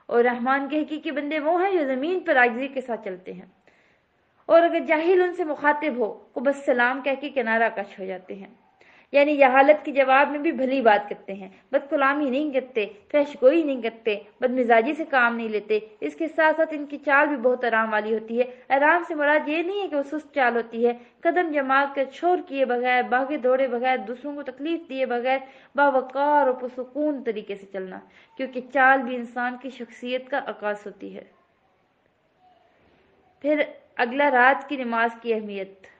اور رحمان کے حقیقی بندے وہ ہیں جو زمین پر عاجزی کے ساتھ چلتے ہیں، اور اگر جاہل ان سے مخاطب ہو وہ بس سلام کہہ کے کنارہ کش ہو جاتے ہیں، یعنی یہ حالت کے جواب میں بھی بھلی بات کرتے ہیں، بد کلامی نہیں کرتے، فحش گوئی نہیں کرتے، بد مزاجی سے کام نہیں لیتے، اس کے ساتھ ساتھ ان کی چال بھی بہت آرام والی ہوتی ہے۔ آرام سے مراد یہ نہیں ہے کہ وہ سست چال ہوتی ہے، قدم جما کر شور کیے بغیر، بھاگے دوڑے بغیر، دوسروں کو تکلیف دیے بغیر باوقار اور پرسکون طریقے سے چلنا، کیونکہ چال بھی انسان کی شخصیت کا عکاس ہوتی ہے۔ پھر اگلا رات کی نماز کی اہمیت۔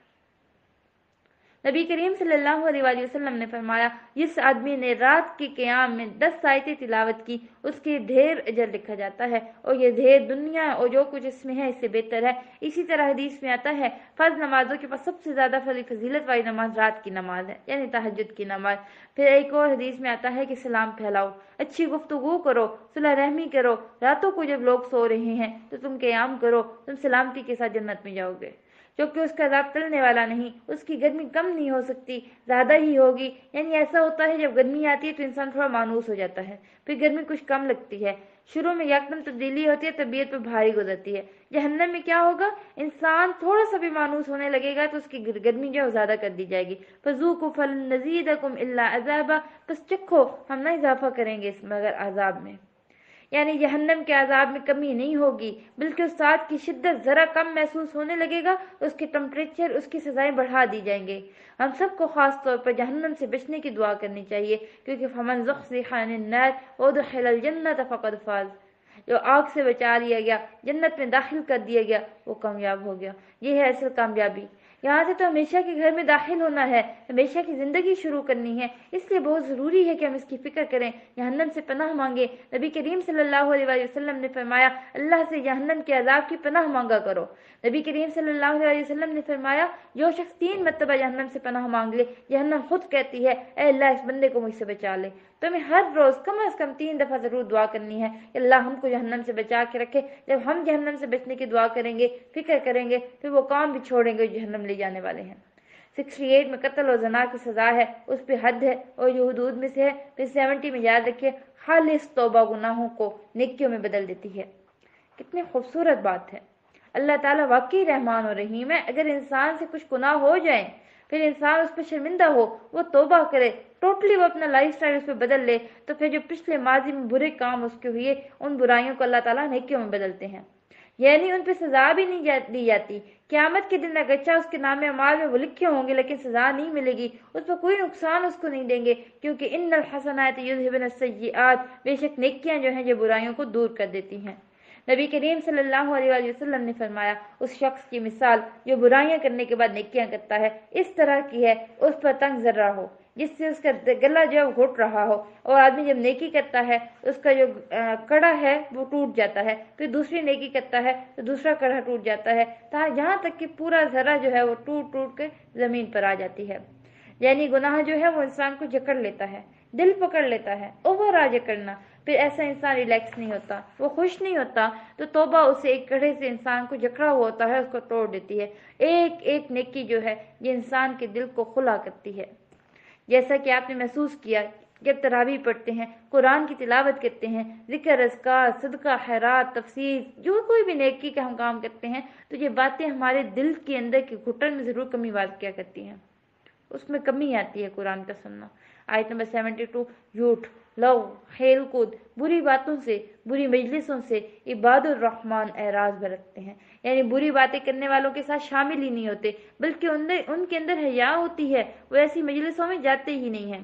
نبی کریم صلی اللہ علیہ وآلہ وسلم نے فرمایا جس آدمی نے رات کے قیام میں 10 آیتیں تلاوت کی اس کے ڈھیر اجر لکھا جاتا ہے، اور یہ ڈھیر دنیا اور جو کچھ اس میں ہے اس سے بہتر ہے۔ اسی طرح حدیث میں آتا ہے فرض نمازوں کے پاس سب سے زیادہ فضیلت والی نماز رات کی نماز ہے، یعنی تہجد کی نماز۔ پھر ایک اور حدیث میں آتا ہے کہ سلام پھیلاؤ، اچھی گفتگو کرو، صلح رحمی کرو، راتوں کو جب لوگ سو رہے ہیں تو تم قیام کرو، تم سلامتی کے ساتھ جنت میں جاؤ گے، کیونکہ اس کا عذاب ٹلنے والا نہیں، اس کی گرمی کم نہیں ہو سکتی، زیادہ ہی ہوگی۔ یعنی ایسا ہوتا ہے جب گرمی آتی ہے تو انسان تھوڑا مانوس ہو جاتا ہے، پھر گرمی کچھ کم لگتی ہے، شروع میں یکدم تبدیلی ہوتی ہے، طبیعت پہ بھاری گزرتی ہے۔ جہنم میں کیا ہوگا؟ انسان تھوڑا سا بھی مانوس ہونے لگے گا تو اس کی گرمی جو ہے زیادہ کر دی جائے گی۔ فذوقوا فلن نزیدکم الا عذابا، بس چکھو ہم نہ اضافہ کریں گے اس مگر عذاب میں۔ یعنی جہنم کے عذاب میں کمی نہیں ہوگی، بلکہ اس ساتھ کی شدت ذرا کم محسوس ہونے لگے گا، اس کے ٹمپریچر، اس کی سزائیں بڑھا دی جائیں گے۔ ہم سب کو خاص طور پر جہنم سے بچنے کی دعا کرنی چاہیے، کیونکہ فمن زحزح عن النار وادخل الجنة فقد فاز، جو آگ سے بچا لیا گیا، جنت میں داخل کر دیا گیا، وہ کامیاب ہو گیا۔ یہ ہے اصل کامیابی۔ یہاں سے تو ہمیشہ کے گھر میں داخل ہونا ہے، ہمیشہ کی زندگی شروع کرنی ہے، اس لیے بہت ضروری ہے کہ ہم اس کی فکر کریں، جہنم سے پناہ مانگیں۔ نبی کریم صلی اللہ علیہ وآلہ وسلم نے فرمایا، اللہ سے جہنم کے عذاب کی پناہ مانگا کرو۔ نبی کریم صلی اللہ علیہ وسلم نے فرمایا، جو شخص 3 مرتبہ جہنم سے پناہ مانگ لے، جہنم خود کہتی ہے، اے اللہ اس بندے کو مجھ سے بچا لے۔ تو ہمیں ہر روز کم از کم 3 دفعہ ضرور دعا کرنی ہے کہ اللہ ہم کو جہنم سے بچا کے رکھے۔ جب ہم جہنم سے بچنے کی دعا کریں گے، فکر کریں گے، پھر وہ کام بھی چھوڑیں گے جو جہنم لے جانے والے ہیں۔ 68 میں قتل اور زنا کی سزا ہے، اس پہ حد ہے اور جو حدود میں سے ہے۔ پھر 70 میں یاد رکھیے، خالص توبہ گناہوں کو نیکیوں میں بدل دیتی ہے۔ کتنی خوبصورت بات ہے۔ اللہ تعالیٰ واقعی رحمان اور رحیم ہے۔ اگر انسان سے کچھ گناہ ہو جائیں، پھر انسان اس پہ شرمندہ ہو، وہ توبہ کرے، ٹوٹلی وہ اپنا لائف سٹائل اس پہ بدل لے، تو پھر جو پچھلے ماضی میں برے کام اس کے ہوئے، ان برائیوں کو اللہ تعالیٰ نیکیوں میں بدلتے ہیں۔ یعنی ان پہ سزا بھی نہیں دی جاتی۔ قیامت کے دن اگرچہ اس کے نام اعمال میں وہ لکھے ہوں گے، لیکن سزا نہیں ملے گی، اس پر کوئی نقصان اس کو نہیں دیں گے، کیونکہ ان الحسنات یذھبن السیئات، بے شک نیکیاں جو ہیں یہ برائیوں کو دور کر دیتی ہیں۔ نبی کریم صلی اللہ علیہ وآلہ وسلم نے فرمایا، اس شخص کی مثال جو برائیاں کرنے کے بعد نیکیاں کرتا ہے، اس طرح کی ہے، اس پر تنگ ذرہ ہو جس سے اس کا گلا جو ہے گھٹ رہا ہو، اور آدمی جب نیکی کرتا ہے اس کا جو کڑا ہے وہ ٹوٹ جاتا ہے، پھر دوسری نیکی کرتا ہے تو دوسرا کڑا ٹوٹ جاتا ہے، جہاں تک کہ پورا ذرہ جو ہے وہ ٹوٹ ٹوٹ کے زمین پر آ جاتی ہے۔ یعنی گناہ جو ہے وہ انسان کو جکڑ لیتا ہے، دل پکڑ لیتا ہے، اوور آ جکڑنا، پھر ایسا انسان ریلیکس نہیں ہوتا، وہ خوش نہیں ہوتا، تو توبہ اسے ایک کڑے سے انسان کو جکڑا ہوا ہوتا ہے، اس کو توڑ دیتی ہے۔ ایک ایک نیکی جو ہے یہ انسان کے دل کو کھلا کرتی ہے۔ جیسا کہ آپ نے محسوس کیا، جب تراویح پڑھتے ہیں، قرآن کی تلاوت کرتے ہیں، ذکر اذکار، صدقہ خیرات، تفسیر، جو کوئی بھی نیکی کا ہم کام کرتے ہیں، تو یہ باتیں ہمارے دل کے اندر کی گھٹن میں ضرور کمی واقع کرتی ہیں، اس میں کمی آتی ہے قرآن کا سننا۔ آیت نمبر 72، جھوٹ، لو، کھیل کود، بری باتوں سے، بری مجلسوں سے عباد الرحمن اعراض برتتے ہیں، یعنی بری باتیں کرنے والوں کے ساتھ شامل ہی نہیں ہوتے، بلکہ ان کے اندر حیا ہوتی ہے، وہ ایسی مجلسوں میں جاتے ہی نہیں ہیں۔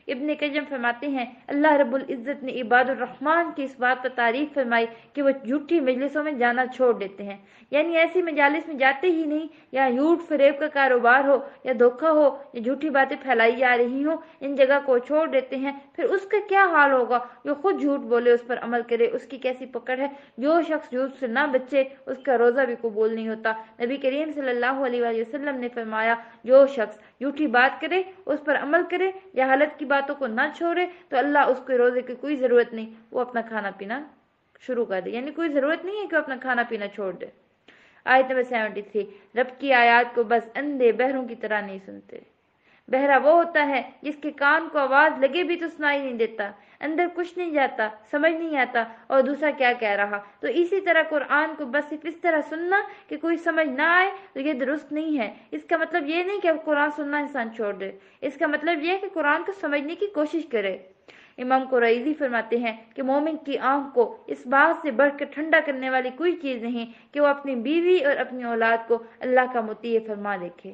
ابن قیم فرماتے ہیں، اللہ رب العزت نے عباد الرحمن کی اس بات پر تعریف فرمائی کہ وہ جھوٹی مجلسوں میں جانا چھوڑ دیتے ہیں، یعنی ایسی مجالس میں جاتے ہی نہیں، یا جھوٹ فریب کا کاروبار ہو، یا دھوکہ ہو، یا جھوٹی باتیں پھیلائی جا رہی ہوں، ان جگہ کو چھوڑ دیتے ہیں۔ پھر اس کا کیا حال ہوگا جو خود جھوٹ بولے، اس پر عمل کرے، اس کی کیسی پکڑ ہے۔ جو شخص جھوٹ سے نہ بچے، اس کا روزہ بھی قبول نہیں ہوتا۔ نبی کریم صلی اللہ علیہ وآلہ وسلم نے فرمایا، جو شخص جھوٹی بات کرے، اس پر عمل کرے، جہالت کی باتوں کو نہ چھوڑے، تو اللہ اس کو روزے کی کوئی ضرورت نہیں، وہ اپنا کھانا پینا شروع کر دے، یعنی کوئی ضرورت نہیں ہے کہ وہ اپنا کھانا پینا چھوڑ دے۔ آیت نمبر 73، رب کی آیات کو بس اندھے بہروں کی طرح نہیں سنتے۔ بہرا وہ ہوتا ہے جس کے کان کو آواز لگے بھی تو سنائی نہیں دیتا، اندر کچھ نہیں جاتا، سمجھ نہیں آتا اور دوسرا کیا کہہ رہا۔ تو اسی طرح قرآن کو بس صرف اس طرح سننا کہ کوئی سمجھ نہ آئے تو یہ درست نہیں ہے۔ اس کا مطلب یہ نہیں کہ اب قرآن سننا انسان چھوڑ دے، اس کا مطلب یہ ہے کہ قرآن کو سمجھنے کی کوشش کرے۔ امام قرائضی فرماتے ہیں کہ مومن کی آنکھ کو اس بات سے بڑھ کر ٹھنڈا کرنے والی کوئی چیز نہیں کہ وہ اپنی بیوی اور اپنی اولاد کو اللہ کا مطیع فرما دیکھے۔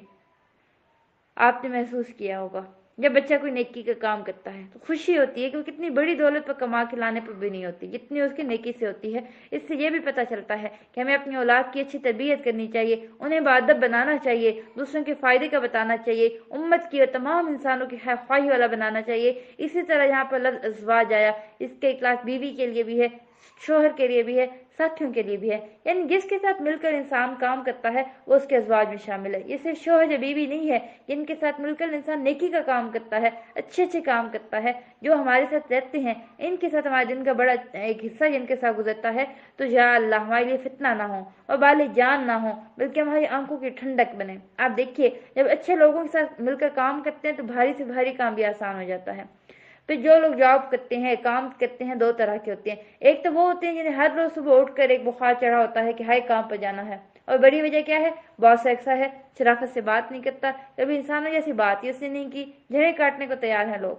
آپ نے محسوس کیا ہوگا جب بچہ کوئی نیکی کا کام کرتا ہے تو خوشی ہوتی ہے کہ وہ کتنی بڑی دولت پر کما کے لانے پر بھی نہیں ہوتی جتنی اس کی نیکی سے ہوتی ہے۔ اس سے یہ بھی پتہ چلتا ہے کہ ہمیں اپنی اولاد کی اچھی تربیت کرنی چاہیے، انہیں باادب بنانا چاہیے، دوسروں کے فائدے کا بتانا چاہیے، امت کی اور تمام انسانوں کی خیر خواہی والا بنانا چاہیے۔ اسی طرح یہاں پر لفظ ازواج آیا، اس کا اطلاق بیوی کے لیے بھی ہے، شوہر کے لیے بھی ہے، ساتھیوں کے لیے بھی ہے، یعنی جس کے ساتھ مل کر انسان کام کرتا ہے وہ اس کے ازواج میں شامل ہے۔ یہ صرف شوہر یا بیوی نہیں ہے، جن کے ساتھ مل کر انسان نیکی کا کام کرتا ہے، اچھے اچھے کام کرتا ہے، جو ہمارے ساتھ رہتے ہیں، ان کے ساتھ ہمارے دن کا بڑا ایک حصہ جن کے ساتھ گزرتا ہے، تو یا اللہ ہمارے لیے فتنہ نہ ہو اور بال جان نہ ہو، بلکہ ہماری آنکھوں کی ٹھنڈک بنے۔ آپ دیکھیے جب اچھے لوگوں کے ساتھ مل کر کام کرتے ہیں تو بھاری سے بھاری کام بھی آسان ہو جاتا ہے۔ پھر جو لوگ جاب کرتے ہیں، کام کرتے ہیں، دو طرح کے ہوتے ہیں۔ ایک تو وہ ہوتے ہیں جنہیں ہر روز صبح اٹھ کر ایک بخار چڑھا ہوتا ہے کہ ہائے کام پر جانا ہے، اور بڑی وجہ کیا ہے؟ باس ایسا ہے، شرافت سے بات نہیں کرتا، کبھی انسانوں جیسی بات ہی اس نے نہیں کی، جھڑے کاٹنے کو تیار ہیں لوگ۔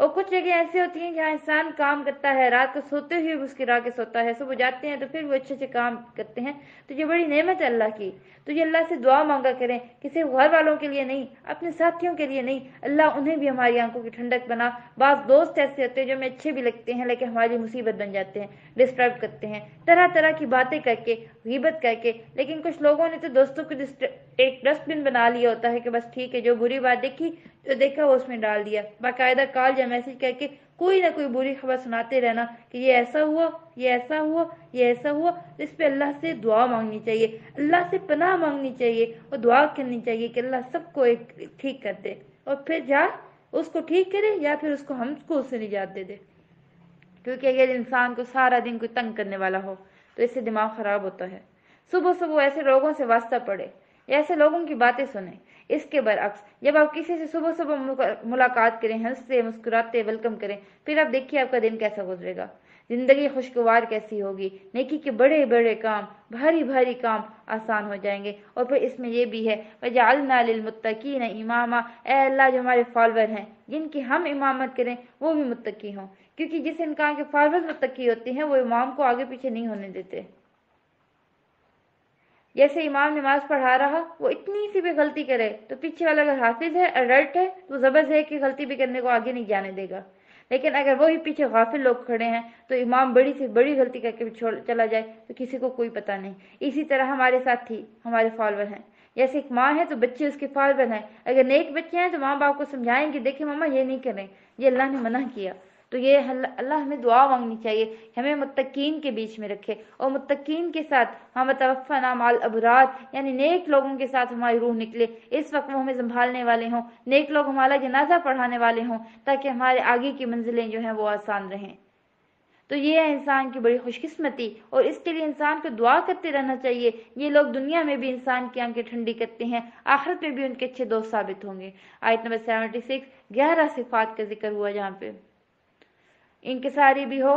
اور کچھ جگہ ایسی ہوتی ہیں جہاں انسان کام کرتا ہے، رات کو سوتے ہوئے مسکرا کے سوتا ہے، صبح جاتے ہیں تو پھر وہ اچھے کام کرتے ہیں، تو یہ بڑی نعمت ہے اللہ کی۔ تو یہ اللہ سے دعا مانگا کریں کہ صرف گھر والوں کے لیے نہیں، اپنے ساتھیوں کے لیے نہیں، اللہ انہیں بھی ہماری آنکھوں کی ٹھنڈک بنا۔ بعض دوست ایسے ہوتے ہیں جو ہمیں اچھے بھی لگتے ہیں لیکن ہماری مصیبت بن جاتے ہیں، ڈسٹرب کرتے ہیں طرح طرح کی باتیں کر کے، غیبت کر کے۔ لیکن کچھ لوگوں نے تو دوستوں کو ایک ڈسٹ بن بنا لیا ہوتا ہے کہ بس ٹھیک ہے، جو بری بات دیکھی، جو دیکھا وہ اس میں ڈال دیا، باقاعدہ کال یا میسج کر کے کوئی نہ کوئی بری خبر سناتے رہنا کہ یہ ایسا ہوا، یہ ایسا ہوا، یہ ایسا ہوا۔ اس پہ اللہ سے دعا مانگنی چاہیے، اللہ سے پناہ مانگنی چاہیے اور دعا کرنی چاہیے کہ اللہ سب کو ایک ٹھیک کر دے، اور پھر جا اس کو ٹھیک کرے یا پھر اس کو ہم کو اس سے نجات دے دے۔ کیونکہ اگر انسان کو سارا دن کوئی تنگ کرنے والا ہو تو اس سے دماغ خراب ہوتا ہے۔ صبح صبح ایسے لوگوں سے واسطہ پڑے یا ایسے لوگوں کی باتیں سنیں۔ اس کے برعکس جب آپ کسی سے صبح صبح ملاقات کریں، ہنستے مسکراتے ویلکم کریں، پھر آپ دیکھیے آپ کا دن کیسا گزرے گا، زندگی خوشگوار کیسی ہوگی، نیکی کے بڑے بڑے کام، بھاری بھاری کام آسان ہو جائیں گے۔ اور پھر اس میں یہ بھی ہے وَجَعَلْنَا لِلْمُتَّقِينَ إِمَامًا، اے اللہ جو ہمارے فالوور ہیں جن کی ہم امامت کریں وہ بھی متقی ہوں، کیونکہ جس انسان کے فالوور متقی ہوتے ہیں وہ امام کو آگے پیچھے نہیں ہونے دیتے۔ جیسے امام نماز پڑھا رہا، وہ اتنی سی بھی غلطی کرے تو پیچھے والا اگر حافظ ہے، الرٹ ہے، تو زبر ہے کہ غلطی بھی کرنے کو آگے نہیں جانے دے گا۔ لیکن اگر وہی پیچھے غافل لوگ کھڑے ہیں تو امام بڑی سے بڑی غلطی کر کے چلا جائے تو کسی کو کوئی پتہ نہیں۔ اسی طرح ہمارے ساتھی ہمارے فالوور ہیں، جیسے ایک ماں ہے تو بچے اس کے فالوور ہیں۔ اگر نیک بچے ہیں تو ماں باپ کو سمجھائیں گے دیکھیں ماما یہ نہیں کریں، یہ اللہ نے منع کیا۔ تو یہ اللہ ہمیں دعا مانگنی چاہیے، ہمیں متقین کے بیچ میں رکھے، اور متقین کے ساتھ ہم توفنا مع الابرار، یعنی نیک لوگوں کے ساتھ ہماری روح نکلے، اس وقت وہ ہمیں سنبھالنے والے ہوں، نیک لوگ ہمارا جنازہ پڑھانے والے ہوں، تاکہ ہمارے آگے کی منزلیں جو ہیں وہ آسان رہیں۔ تو یہ ہے انسان کی بڑی خوش قسمتی، اور اس کے لیے انسان کو دعا کرتے رہنا چاہیے۔ یہ لوگ دنیا میں بھی انسان کی آنکھیں ٹھنڈی کرتے ہیں، آخرت میں بھی ان کے اچھے دوست ثابت ہوں گے۔ آیت نمبر 76، 11 صفات کا ذکر ہوا جہاں پہ انکساری بھی ہو،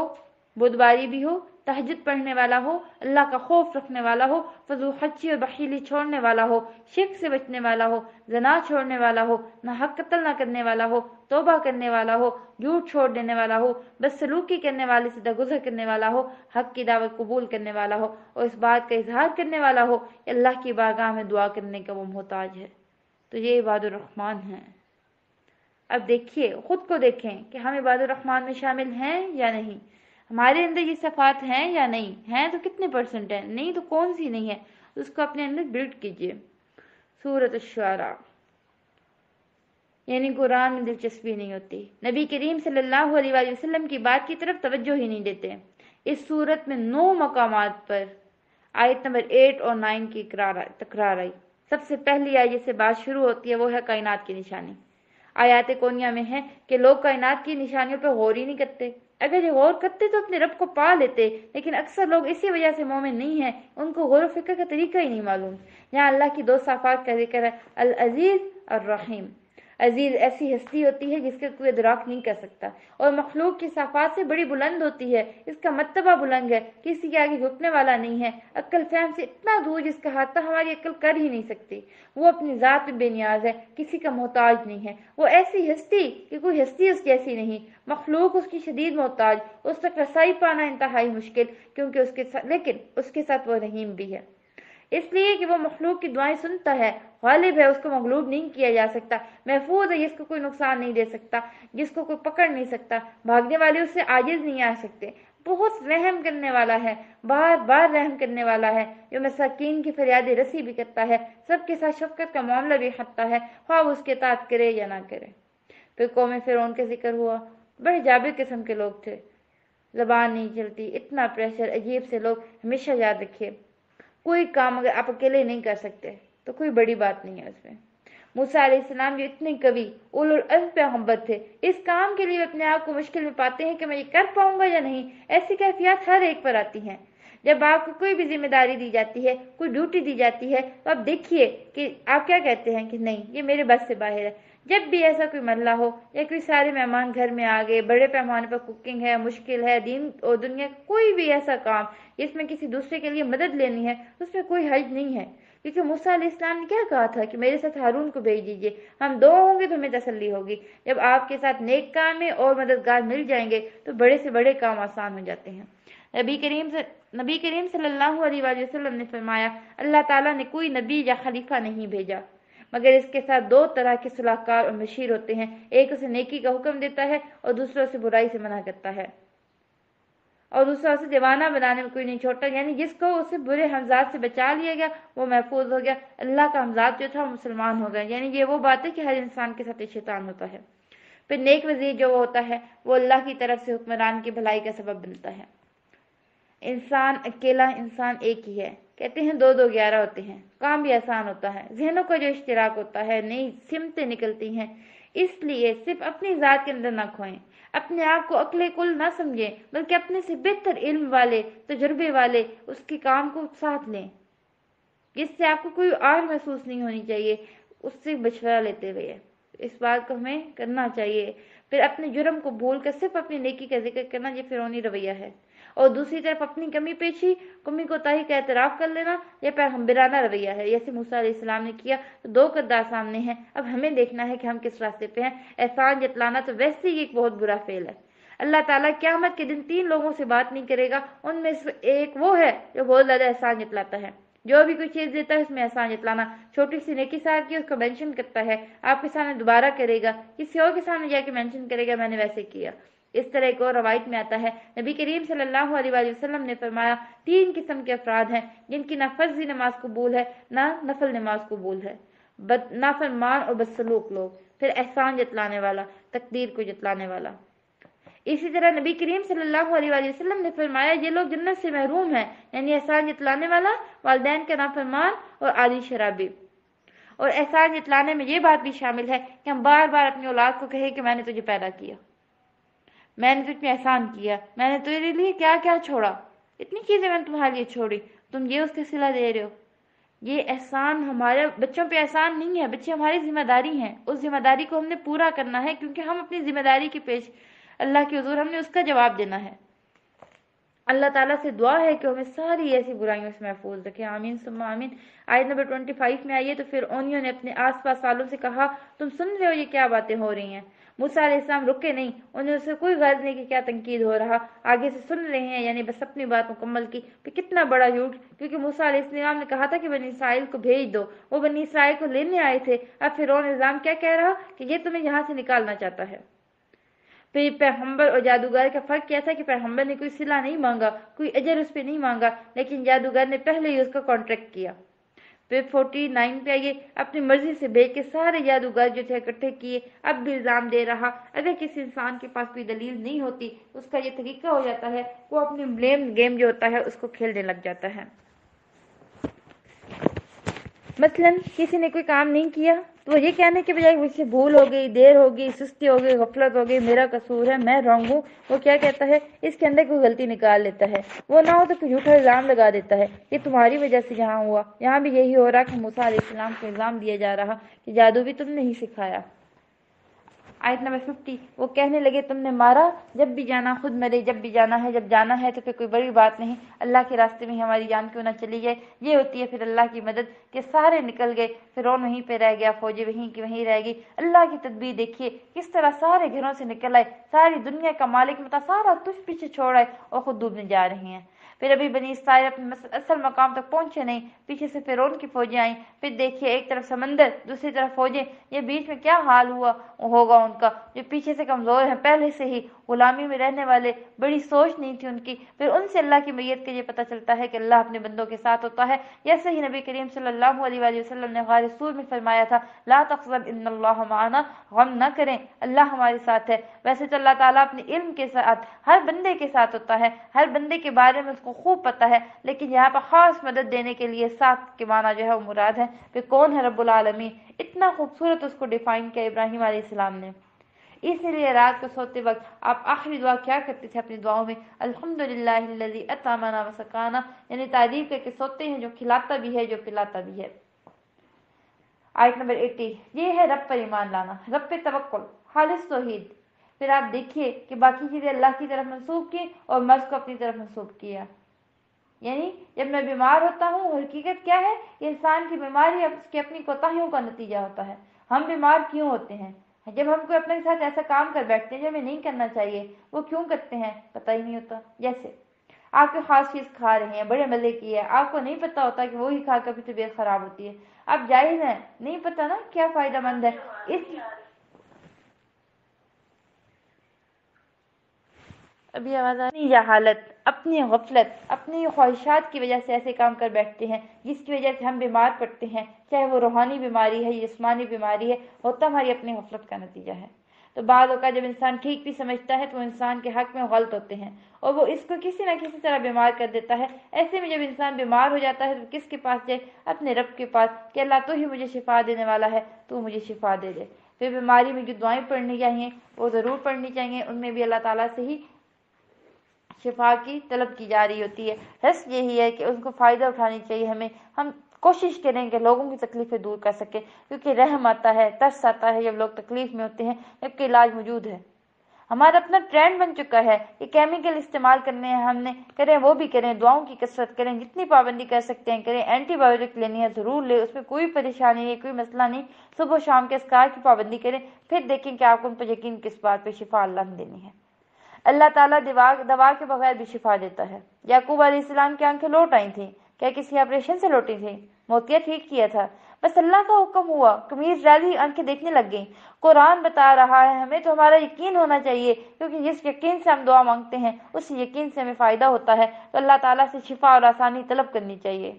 بدباری بھی ہو، تہجد پڑھنے والا ہو، اللہ کا خوف رکھنے والا ہو، فضول خرچی اور بخیلی چھوڑنے والا ہو، شرک سے بچنے والا ہو، زنا چھوڑنے والا ہو، نہ حق قتل نہ کرنے والا ہو، توبہ کرنے والا ہو، جھوٹ چھوڑ دینے والا ہو، بس سلوکی کرنے والے سے درگزر کرنے والا ہو، حق کی دعوت قبول کرنے والا ہو، اور اس بات کا اظہار کرنے والا ہو کہ اللہ کی بارگاہ میں دعا کرنے کا وہ محتاج ہے۔ تو یہ عباد الرحمن ہیں۔ اب دیکھیے، خود کو دیکھیں کہ ہم عباد الرحمن میں شامل ہیں یا نہیں، ہمارے اندر یہ صفات ہیں یا نہیں ہیں، تو کتنے پرسنٹ ہیں، نہیں تو کون سی نہیں ہے، اس کو اپنے اندر بلڈ کیجئے۔ سورۃ الشعراء، یعنی قرآن میں دلچسپی نہیں ہوتی، نبی کریم صلی اللہ علیہ وآلہ وسلم کی بات کی طرف توجہ ہی نہیں دیتے۔ اس سورت میں 9 مقامات پر آیت نمبر 8 اور 9 کی تکرار آئی۔ سب سے پہلی آیت جس سے بات شروع ہوتی ہے وہ ہے کائنات کی نشانی۔ آیات کونیہ میں ہے کہ لوگ کائنات کی نشانیوں پہ غور ہی نہیں کرتے، اگر یہ غور کرتے تو اپنے رب کو پا لیتے، لیکن اکثر لوگ اسی وجہ سے مومن نہیں ہیں، ان کو غور و فکر کا طریقہ ہی نہیں معلوم۔ یہاں اللہ کی 2 صفات کا ذکر ہے، العزیز الرحیم۔ عزیز ایسی ہستی ہوتی ہے جس کا کوئی ادراک نہیں کر سکتا، اور مخلوق کی صفات سے بڑی بلند ہوتی ہے، اس کا مرتبہ بلند ہے، کسی کے آگے جھکنے والا نہیں ہے، عقل فہم سے اتنا دور جس کا حادثہ ہماری عقل کر ہی نہیں سکتی۔ وہ اپنی ذات میں بے نیاز ہے، کسی کا محتاج نہیں ہے، وہ ایسی ہستی کہ کوئی ہستی اس جیسی نہیں، مخلوق اس کی شدید محتاج، اس تک رسائی پانا انتہائی مشکل، کیونکہ لیکن اس کے ساتھ وہ رحیم بھی ہے، اس لیے کہ وہ مخلوق کی دعائیں سنتا ہے، غالب ہے، اس کو مغلوب نہیں کیا جا سکتا، محفوظ ہے، جس کو کوئی نقصان نہیں دے سکتا، جس کو کوئی پکڑ نہیں سکتا، بھاگنے والے اس سے عاجز نہیں آ سکتے، بہت رحم کرنے والا ہے، بار بار رحم کرنے والا ہے، جو مساکین کی فریاد رسی بھی کرتا ہے، سب کے ساتھ شفقت کا معاملہ بھی رکھتا ہے، خواہ اس کے اطاعت کرے یا نہ کرے۔ پھر قوم فرعون کا ذکر ہوا، بڑے جابر قسم کے لوگ تھے، زبان نہیں چلتی، اتنا پریشر، عجیب سے لوگ۔ ہمیشہ یاد رکھیے کوئی کام اگر آپ اکیلے نہیں کر سکتے تو کوئی بڑی بات نہیں ہے اس میں۔ موسیٰ علیہ السلام جو اتنے قوی اولو العزم پیغمبر تھے، اس کام کے لیے اپنے آپ کو مشکل میں پاتے ہیں کہ میں یہ کر پاؤں گا یا نہیں، ایسی کیفیات ہر ایک پر آتی ہیں۔ جب آپ کو کوئی بھی ذمہ داری دی جاتی ہے، کوئی ڈیوٹی دی جاتی ہے، تو آپ دیکھیے کہ آپ کیا کہتے ہیں کہ نہیں یہ میرے بس سے باہر ہے۔ جب بھی ایسا کوئی مسئلہ ہو یا کوئی سارے مہمان گھر میں آ گئے، بڑے پیمانے پر کوکنگ ہے، مشکل ہے، دین اور دنیا کوئی بھی ایسا کام جس میں کسی دوسرے کے لیے مدد لینی ہے، اس میں کوئی حرج نہیں ہے، کیونکہ موسیٰ علیہ السلام نے کیا کہا تھا کہ میرے ساتھ ہارون کو بھیج دیجیے، ہم دو ہوں گے تو ہمیں تسلی ہوگی۔ جب آپ کے ساتھ نیک کام میں اور مددگار مل جائیں گے تو بڑے سے بڑے کام آسان ہو جاتے ہیں۔ نبی کریم صلی اللہ علیہ وآلہ وسلم نے فرمایا، اللہ تعالیٰ نے کوئی نبی یا خلیفہ نہیں بھیجا مگر اس کے ساتھ دو طرح کے صلاح کار اور مشیر ہوتے ہیں، ایک اسے نیکی کا حکم دیتا ہے اور دوسرا اسے برائی سے منع کرتا ہے، اور دوسرا اسے دیوانہ بنانے میں کوئی نہیں چھوڑتا، یعنی جس کو اسے برے حمزات سے بچا لیا گیا وہ محفوظ ہو گیا، اللہ کا حمزات جو تھا وہ مسلمان ہو گیا۔ یعنی یہ وہ بات ہے کہ ہر انسان کے ساتھ ایک شیطان ہوتا ہے۔ پھر نیک وزیر جو ہوتا ہے وہ اللہ کی طرف سے حکمران کی بھلائی کا سبب بنتا ہے۔ انسان اکیلا انسان ایک ہی ہے، کہتے ہیں دو دو 11 ہوتے ہیں، کام بھی آسان ہوتا ہے، ذہنوں کا جو اشتراک ہوتا ہے نئی سمتیں نکلتی ہیں۔ اس لیے صرف اپنی ذات کے اندر نہ کھوئیں، اپنے آپ کو عقل کل نہ سمجھیں، بلکہ اپنے سے بہتر علم والے تجربے والے اس کے کام کو ساتھ لیں جس سے آپ کو کوئی آر محسوس نہیں ہونی چاہیے، اس سے مشورہ لیتے ہوئے اس بات کو ہمیں کرنا چاہیے۔ پھر اپنے جرم کو بھول کر صرف اپنی نیکی کا ذکر کرنا یہ فرعونی رویہ ہے، اور دوسری طرف اپنی کمی کوتاہی کا اعتراف کر لینا یہ پیغمبرانہ رویہ ہے۔ جیسے موسیٰ علیہ السلام نے کیا تو دو کردار سامنے ہیں، اب ہمیں دیکھنا ہے کہ ہم کس راستے پہ ہیں۔ احسان جتلانا تو ویسے ہی ایک بہت برا فعل ہے۔ اللہ تعالیٰ قیامت کے دن 3 لوگوں سے بات نہیں کرے گا، ان میں سے ایک وہ ہے جو بہت زیادہ احسان جتلاتا ہے۔ جو بھی کوئی چیز دیتا ہے اس میں احسان جتلانا، چھوٹی سی نیکی صاحب کی اس کو مینشن کرتا ہے، آپ کے سامنے دوبارہ کرے گا، کسی اور کے سامنے جا کے مینشن کرے گا میں نے ویسے کیا۔ اس طرح ایک اور روایت میں آتا ہے نبی کریم صلی اللہ علیہ وآلہ وسلم نے فرمایا 3 قسم کے افراد ہیں جن کی نہ فرضی نماز قبول ہے نہ نفل نماز قبول ہے، نافرمان اور بدسلوک لوگ، پھر احسان جتلانے والا، تقدیر کو جتلانے والا۔ اسی طرح نبی کریم صلی اللہ علیہ وآلہ وسلم نے فرمایا یہ لوگ جنت سے محروم ہیں، یعنی احسان جتلانے والا، والدین کا نافرمان اور عادی شرابی۔ اور احسان جتلانے میں یہ بات بھی شامل ہے کہ ہم بار بار اپنی اولاد کو کہیں کہ میں نے تجھے پیدا کیا، میں نے تجھ پہ احسان کیا، میں نے تیرے لیے کیا کیا چھوڑا، اتنی چیزیں میں نے تمہارے لیے چھوڑی، تم یہ اس کے صلہ دے رہے ہو۔ یہ احسان ہمارے بچوں پہ احسان نہیں ہے، بچے ہماری ذمہ داری ہیں، اس ذمہ داری کو ہم نے پورا کرنا ہے کیونکہ ہم اپنی ذمہ داری کے پیش اللہ کے حضور ہم نے اس کا جواب دینا ہے۔ اللہ تعالیٰ سے دعا ہے کہ ہمیں ساری ایسی برائیوں سے محفوظ رکھے، آمین ثم آمین۔ آیت نمبر 25 میں آئیے تو فرعونیوں نے اپنے آس پاس والوں سے کہا تم سن رہے ہو یہ کیا باتیں ہو رہی ہیں؟ موسیٰ علیہ السلام رکے نہیں، انہیں اسے کوئی غرض نہیں کہ کیا تنقید ہو رہا، آگے سے سن رہے ہیں، یعنی بس اپنی بات مکمل کی۔ پھر کتنا بڑا جھوٹ، کیونکہ موسیٰ علیہ السلام نے کہا تھا کہ بنی اسرائیل کو بھیج دو، وہ بنی اسرائیل کو لینے آئے تھے، اب فرعون نظام کیا کہہ رہا کہ یہ تمہیں یہاں سے نکالنا چاہتا ہے۔ پھر پیغمبر اور جادوگر کا فرق کیا تھا کہ پیغمبر نے کوئی صلہ نہیں مانگا، کوئی اجر اس پہ نہیں مانگا، لیکن جادوگر نے پہلے ہی اس کا کانٹریکٹ کیا۔ پھر 49 پہ آئیے، اپنی مرضی سے بیچ کے سارے جادوگر جو تھے اکٹھے کیے، اب بھی الزام دے رہا۔ اگر کسی انسان کے پاس کوئی دلیل نہیں ہوتی اس کا یہ طریقہ ہو جاتا ہے وہ اپنی بلیم گیم جو ہوتا ہے اس کو کھیلنے لگ جاتا ہے۔ مثلا کسی نے کوئی کام نہیں کیا تو وہ یہ کہنے کے بجائے مجھ سے بھول ہو گئی، دیر ہو گئی، سستی ہو گئی، غفلت ہو گئی، میرا قصور ہے، میں رانگ ہوں، وہ کیا کہتا ہے اس کے اندر کوئی غلطی نکال لیتا ہے، وہ نہ ہو تو کوئی جھوٹا الزام لگا دیتا ہے کہ تمہاری وجہ سے یہاں ہوا۔ یہاں بھی یہی ہو رہا کہ موسیٰ علیہ السلام کو الزام دیا جا رہا کہ جادو بھی تم نے ہی سکھایا۔ آیت نمبر 50، وہ کہنے لگے تم نے مارا، جب بھی جانا خود مرے، جب بھی جانا ہے، جب جانا ہے تو پھر کوئی بڑی بات نہیں، اللہ کے راستے میں ہماری جان کیوں نہ چلی جائے۔ یہ ہوتی ہے پھر اللہ کی مدد کہ سارے نکل گئے، فرعون وہیں پہ رہ گیا، فوجیں وہیں کی وہیں رہ گئی۔ اللہ کی تدبیر دیکھیے کس طرح سارے گھروں سے نکل آئے، ساری دنیا کا مالک متا سارا تجھ پیچھے چھوڑ آئے اور خود ڈوبنے جا رہے ہیں۔ پھر ابھی بنی اسرائیل اپنے اصل مقام تک پہنچے نہیں، پیچھے سے فرعون کی فوجیں آئیں، پھر دیکھیے ایک طرف سمندر دوسری طرف فوجیں، یہ بیچ میں کیا حال ہوگا ان کا، جو پیچھے سے کمزور ہیں، پہلے سے ہی غلامی میں رہنے والے، بڑی سوچ نہیں تھی ان کی۔ پھر ان سے اللہ کی میت کا یہ پتہ چلتا ہے کہ اللہ اپنے بندوں کے ساتھ ہوتا ہے، جیسے ہی نبی کریم صلی اللہ علیہ وآلہ وسلم نے غار سور میں فرمایا تھا لا تحزن ان اللہ معنا، غم نہ کریں اللہ ہمارے ساتھ ہے۔ ویسے تو اللہ تعالیٰ اپنے علم کے ساتھ ہر بندے کے ساتھ ہوتا ہے، ہر بندے کے بارے میں اس کو خوب پتہ ہے، لیکن یہاں پر خاص مدد دینے کے لیے ساتھ کے معنی جو ہے وہ مراد ہے۔ پھر کون ہے رب العالمین، اتنا خوبصورت اس کو ڈیفائن کیا ابراہیم علیہ السلام نے۔ اسی لیے رات کو سوتے وقت آپ آخری دعا کیا کرتے تھے اپنی دعاؤں میں؟ الحمدللہ الذی اطعمنا وسقانا، یعنی تعریف کر کے سوتے ہیں جو کھلاتا بھی ہے جو پلاتا بھی ہے۔ آیت نمبر 80، یہ ہے رب پر ایمان لانا، رب پہ توکل، خالص توحید۔ پھر آپ دیکھیے کہ باقی چیزیں اللہ کی طرف منسوب کی اور مرض کو اپنی طرف منسوب کیا۔ یعنی جب میں بیمار ہوتا ہوں، حقیقت کیا ہے؟ یہ انسان کی بیماری اس کی اپنی کوتاہیوں کا نتیجہ ہوتا ہے۔ ہم بیمار کیوں ہوتے ہیں؟ جب ہم کوئی اپنے ساتھ ایسا کام کر بیٹھتے ہیں جو ہمیں نہیں کرنا چاہیے، وہ کیوں کرتے ہیں پتہ ہی نہیں ہوتا۔ جیسے آپ کوئی خاص چیز کھا رہے ہیں، بڑے مزے کی ہے، آپ کو نہیں پتا ہوتا کہ وہی کھا کر بھی طبیعت خراب ہوتی ہے۔ آپ جاہل ہیں، نہیں پتا نا کیا فائدہ مند ہے۔ ابھی آواز اپنی جہالت، اپنی غفلت، اپنی خواہشات کی وجہ سے ایسے کام کر بیٹھتے ہیں جس کی وجہ سے ہم بیمار پڑتے ہیں، چاہے وہ روحانی بیماری ہے یا جسمانی بیماری ہے، ہوتا ہماری اپنی غفلت کا نتیجہ ہے۔ تو بعض اوقات جب انسان ٹھیک بھی سمجھتا ہے تو وہ انسان کے حق میں غلط ہوتے ہیں اور وہ اس کو کسی نہ کسی طرح بیمار کر دیتا ہے۔ ایسے میں جب انسان بیمار ہو جاتا ہے تو کس کے پاس جائے؟ اپنے رب کے پاس کہ اللہ تو ہی مجھے شفا دینے والا ہے، تو مجھے شفا دے دے۔ پھر بیماری میں جو دعائیں پڑھنی چاہیے وہ ضرور پڑھنی چاہیے، ان میں بھی اللہ تعالیٰ سے ہی شفا کی طلب کی جا رہی ہوتی ہے۔ حس یہی ہے کہ ان کو فائدہ اٹھانی چاہیے ہمیں۔ ہم کوشش کریں کہ لوگوں کی تکلیفیں دور کر سکیں، کیونکہ رحم آتا ہے، ترس آتا ہے جب لوگ تکلیف میں ہوتے ہیں، جبکہ علاج موجود ہے۔ ہمارا اپنا ٹرینڈ بن چکا ہے کہ کیمیکل استعمال کرنے ہیں، ہم نے کریں وہ بھی کریں، دعاؤں کی کثرت کریں، جتنی پابندی کر سکتے ہیں کریں، اینٹی بایوٹک لینی ہے ضرور لیں، اس میں کوئی پریشانی نہیں، کوئی مسئلہ نہیں، صبح و شام کے اذکار کی پابندی کریں، پھر دیکھیں کہ آپ کو ان پر یقین کس بات پہ شفا اللہ نے دینی ہے۔ اللہ تعالیٰ دوا کے بغیر بھی شفا دیتا ہے۔ یعقوب علیہ السلام کی آنکھیں لوٹ آئی تھیں، کیا کسی آپریشن سے لوٹی تھیں؟ موتیا ٹھیک کیا تھا، بس اللہ کا حکم ہوا، قمیض ڈالی، آنکھیں دیکھنے لگ گئیں۔ قرآن بتا رہا ہے ہمیں تو ہمارا یقین ہونا چاہیے، کیونکہ جس یقین سے ہم دعا مانگتے ہیں اس یقین سے ہمیں فائدہ ہوتا ہے، تو اللہ تعالیٰ سے شفا اور آسانی طلب کرنی چاہیے۔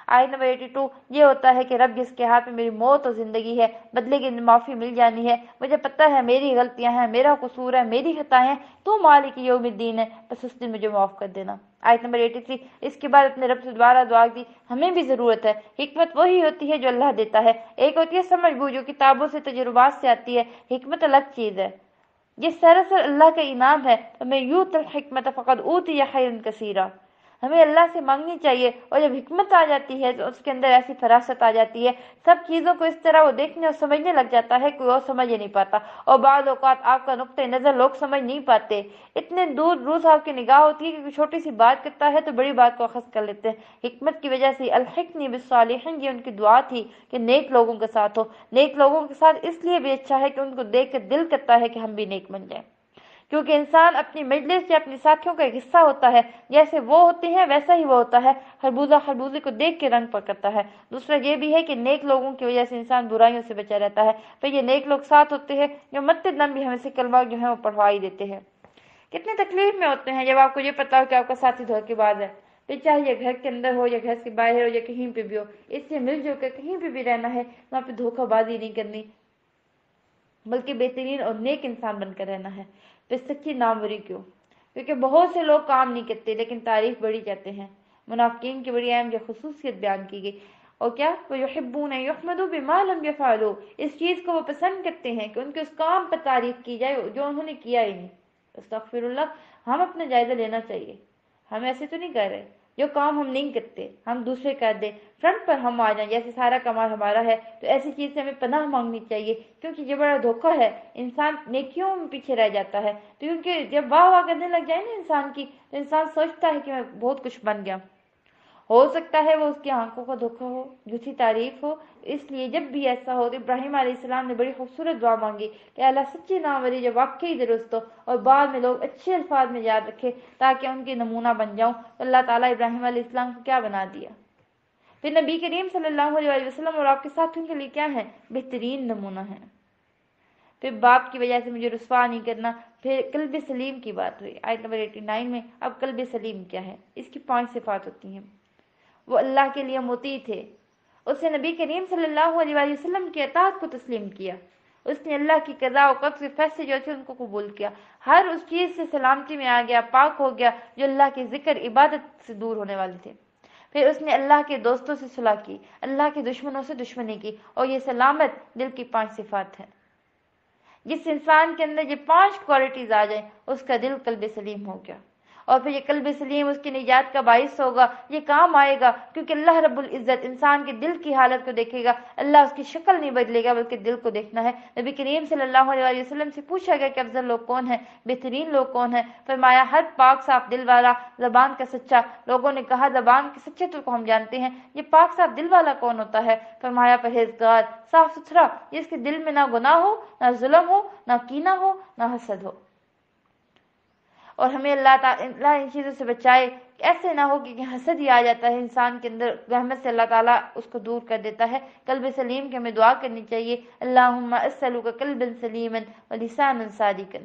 آیت نمبر 82 یہ ہوتا ہے کہ رب جس کے ہاتھ میں میری موت اور زندگی ہے، بدلے کی معافی مل جانی ہے، مجھے پتہ ہے میری غلطیاں ہیں، میرا قصور ہے، میری خطائیں ہیں، تو مالک یوم الدین ہے، بس اس دن مجھے معاف کر دینا۔ آیت نمبر 83 اس کے بعد اپنے رب سے دوبارہ دعا کی۔ ہمیں بھی ضرورت ہے، حکمت وہی ہوتی ہے جو اللہ دیتا ہے، ایک ہوتی ہے سمجھ بوجھ جو کتابوں سے تجربات سے آتی ہے، حکمت الگ چیز ہے، یہ سراسر اللہ کا انعام ہے۔ میں یوت الحکمت فقد اوتی خیرا کثیرا، ہمیں اللہ سے مانگنی چاہیے، اور جب حکمت آ جاتی ہے تو اس کے اندر ایسی فراست آ جاتی ہے، سب چیزوں کو اس طرح وہ دیکھنے اور سمجھنے لگ جاتا ہے کوئی اور سمجھ ہی نہیں پاتا، اور بعض اوقات آپ کا نقطۂ نظر لوگ سمجھ نہیں پاتے، اتنے دور روز آپ کی نگاہ ہوتی ہے کہ کوئی چھوٹی سی بات کرتا ہے تو بڑی بات کو اخذ کر لیتے ہیں۔ حکمت کی وجہ سے الحقنی بالصالحین، یہ ان کی دعا تھی کہ نیک لوگوں کے ساتھ ہو۔ نیک لوگوں کے ساتھ اس لیے بھی اچھا ہے کہ ان کو دیکھ کر دل کرتا ہے کہ ہم بھی نیک بن جائیں، کیونکہ انسان اپنی مجلس یا اپنے ساتھیوں کا ایک حصہ ہوتا ہے، جیسے وہ ہوتے ہیں ویسا ہی وہ ہوتا ہے، خربوزہ خربوزے کو دیکھ کے رنگ پکڑتا ہے۔ دوسرا یہ بھی ہے کہ نیک لوگوں کی وجہ سے انسان برائیوں سے بچا رہتا ہے، پھر یہ نیک لوگ ساتھ ہوتے ہیں جو مرتے دم بھی ہمیں سے کلمہ جو ہے وہ پڑھوا ہی دیتے ہیں۔ کتنے تکلیف میں ہوتے ہیں جب آپ کو یہ پتا ہو کہ آپ کا ساتھی دھوکے باز ہے، پھر چاہے یہ گھر کے اندر ہو یا گھر کے باہر ہو یا کہیں پہ بھی ہو، اس سے مل جل کر کہیں پہ بھی رہنا ہے، وہاں پہ دھوکہ بازی نہیں کرنی، بلکہ بہترین اور نیک انسان بن کر رہنا ہے۔ پھر سچی ناموری کیوں؟ کیونکہ بہت سے لوگ کام نہیں کرتے لیکن تعریف بڑی چاہتے ہیں۔ منافقین کی بڑی اہم جو خصوصیت بیان کی گئی، اور کیا وَيُحِبُّونَ يُحْمَدُوا بِمَا لَمْ يَفْعَلُوا، اس چیز کو وہ پسند کرتے ہیں کہ ان کے اس کام پر تعریف کی جائے جو انہوں نے کیا ہی نہیں۔ استغفر اللہ، ہم اپنا جائزہ لینا چاہیے، ہم ایسے تو نہیں کر رہے جو کام ہم نہیں کرتے ہم دوسرے کر دیں، فرنٹ پر ہم آ جائیں جیسے سارا کمال ہمارا ہے، تو ایسی چیز سے ہمیں پناہ مانگنی چاہیے، کیونکہ یہ بڑا دھوکہ ہے، انسان نیکیوں میں پیچھے رہ جاتا ہے، تو کیونکہ جب واہ واہ کرنے لگ جائے نا انسان کی، تو انسان سوچتا ہے کہ میں بہت کچھ بن گیا، ہو سکتا ہے وہ اس کی آنکھوں کا دھوکہ ہو، جھوٹی تعریف ہو۔ اس لیے جب بھی ایسا ہو تو ابراہیم علیہ السلام نے بڑی خوبصورت دعا مانگی کہ اللہ سچی ناموری جب واقعی درست ہو اور بعد میں لوگ اچھے الفاظ میں یاد رکھے تاکہ ان کے نمونہ بن جاؤں، تو اللہ تعالیٰ ابراہیم علیہ السلام کو کیا بنا دیا؟ پھر نبی کریم صلی اللہ علیہ وسلم اور آپ کے ساتھیوں کے لیے کیا ہے؟ بہترین نمونہ ہے۔ پھر باپ کی وجہ سے مجھے رسوا نہیں کرنا۔ پھر قلب سلیم کی بات ہوئی آیت نمبر 89 میں۔ اب قلب سلیم کیا ہے؟ اس کی 5 صفات ہوتی ہیں۔ وہ اللہ کے لیے مطیع تھے، اس نے نبی کریم صلی اللہ علیہ وسلم کی اطاعت کو تسلیم کیا، اس نے اللہ کی قضاء و قدر کے فیصلے جو تھے ان کو قبول کیا، ہر اس چیز سے سلامتی میں آ گیا، پاک ہو گیا جو اللہ کے ذکر عبادت سے دور ہونے والے تھے۔ پھر اس نے اللہ کے دوستوں سے صلح کی، اللہ کے دشمنوں سے دشمنی کی، اور یہ سلامت دل کی 5 صفات ہیں۔ جس انسان کے اندر یہ 5 کوالٹیز آ جائیں اس کا دل قلب سلیم ہو گیا، اور پھر یہ قلب سلیم اس کی نجات کا باعث ہوگا، یہ کام آئے گا، کیونکہ اللہ رب العزت انسان کے دل کی حالت کو دیکھے گا، اللہ اس کی شکل نہیں بدلے گا بلکہ دل کو دیکھنا ہے۔ نبی کریم صلی اللہ علیہ وسلم سے پوچھا گیا کہ افضل لوگ کون ہیں، بہترین لوگ کون ہیں؟ فرمایا ہر پاک صاف دل والا، زبان کا سچا۔ لوگوں نے کہا زبان کے سچے تو ہم جانتے ہیں، یہ پاک صاف دل والا کون ہوتا ہے؟ فرمایا پرہیزگار، صاف ستھرا، جس کے دل میں نہ گناہ ہو، نہ ظلم ہو، نہ کینہ ہو، نہ حسد ہو۔ اور ہمیں اللہ تعالیٰ ان چیزوں سے بچائے کہ ایسے نہ ہو کہ حسد ہی آ جاتا ہے انسان کے اندر، رحمت سے اللہ تعالیٰ اس کو دور کر دیتا ہے۔ قلب سلیم کی ہمیں دعا کرنی چاہیے، اللہم اسألک قلبا سلیما ولسانا صادقا۔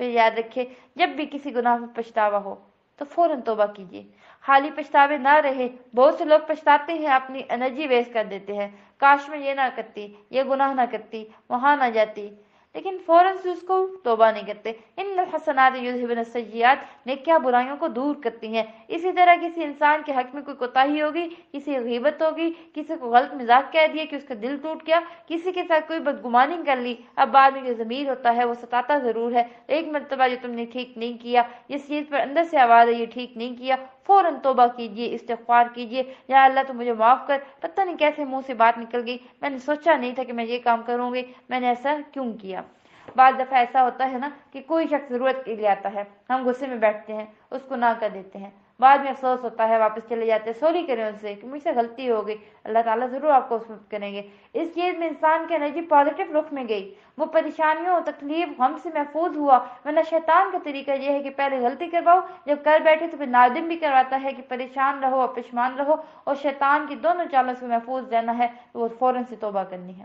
پھر یاد رکھے جب بھی کسی گناہ میں پچھتاوا ہو تو فوراً توبہ کیجیے، خالی پچھتاوے نہ رہے۔ بہت سے لوگ پچھتاتے ہیں، اپنی انرجی ویسٹ کر دیتے ہیں، کاش میں یہ نہ کرتی، یہ گناہ نہ کرتی، وہاں نہ جاتی، لیکن فوراً سے اس کو توبہ نہیں کرتے۔ ان الحسنات یذہبن السیئات، نیکیاں برائیوں کو دور کرتی ہیں۔ اسی طرح کسی انسان کے حق میں کوئی کوتاہی ہوگی، کسی غیبت ہوگی، کسی کو غلط مذاق کہہ دیا کہ اس کا دل ٹوٹ گیا، کسی کے ساتھ کوئی بدگمانی کر لی، اب بعد میں جو ضمیر ہوتا ہے وہ ستاتا ضرور ہے، ایک مرتبہ جو تم نے ٹھیک نہیں کیا، جس چیز پر اندر سے آواز ہے یہ ٹھیک نہیں کیا، فوراً توبہ کیجیے، استغفار کیجیے، یا اللہ تو مجھے معاف کر، پتہ نہیں کیسے منہ سے بات نکل گئی، میں نے سوچا نہیں تھا کہ میں یہ کام کروں گی، میں نے ایسا کیوں کیا۔ بعض دفعہ ایسا ہوتا ہے نا کہ کوئی شخص ضرورت کے لیے آتا ہے، ہم غصے میں بیٹھتے ہیں، اس کو نہ کر دیتے ہیں، بعد میں افسوس ہوتا ہے، واپس چلے جاتے ہیں، سوری کریں ان سے کہ مجھ سے غلطی ہو گئی، اللہ تعالیٰ ضرور آپ کو اس وقت کریں گے۔ اس چیز میں انسان کی انرجی پازیٹیو رخ میں گئی، وہ پریشانیوں تکلیف غم سے محفوظ ہوا۔ ورنہ شیطان کا طریقہ یہ ہے کہ پہلے غلطی کرواؤ، جب کر بیٹھے تو پھر نادم بھی کرواتا ہے کہ پریشان رہو اور پشمان رہو، اور شیطان کی دونوں چالوں سے محفوظ رہنا ہے، وہ فوراً سے توبہ کرنی ہے،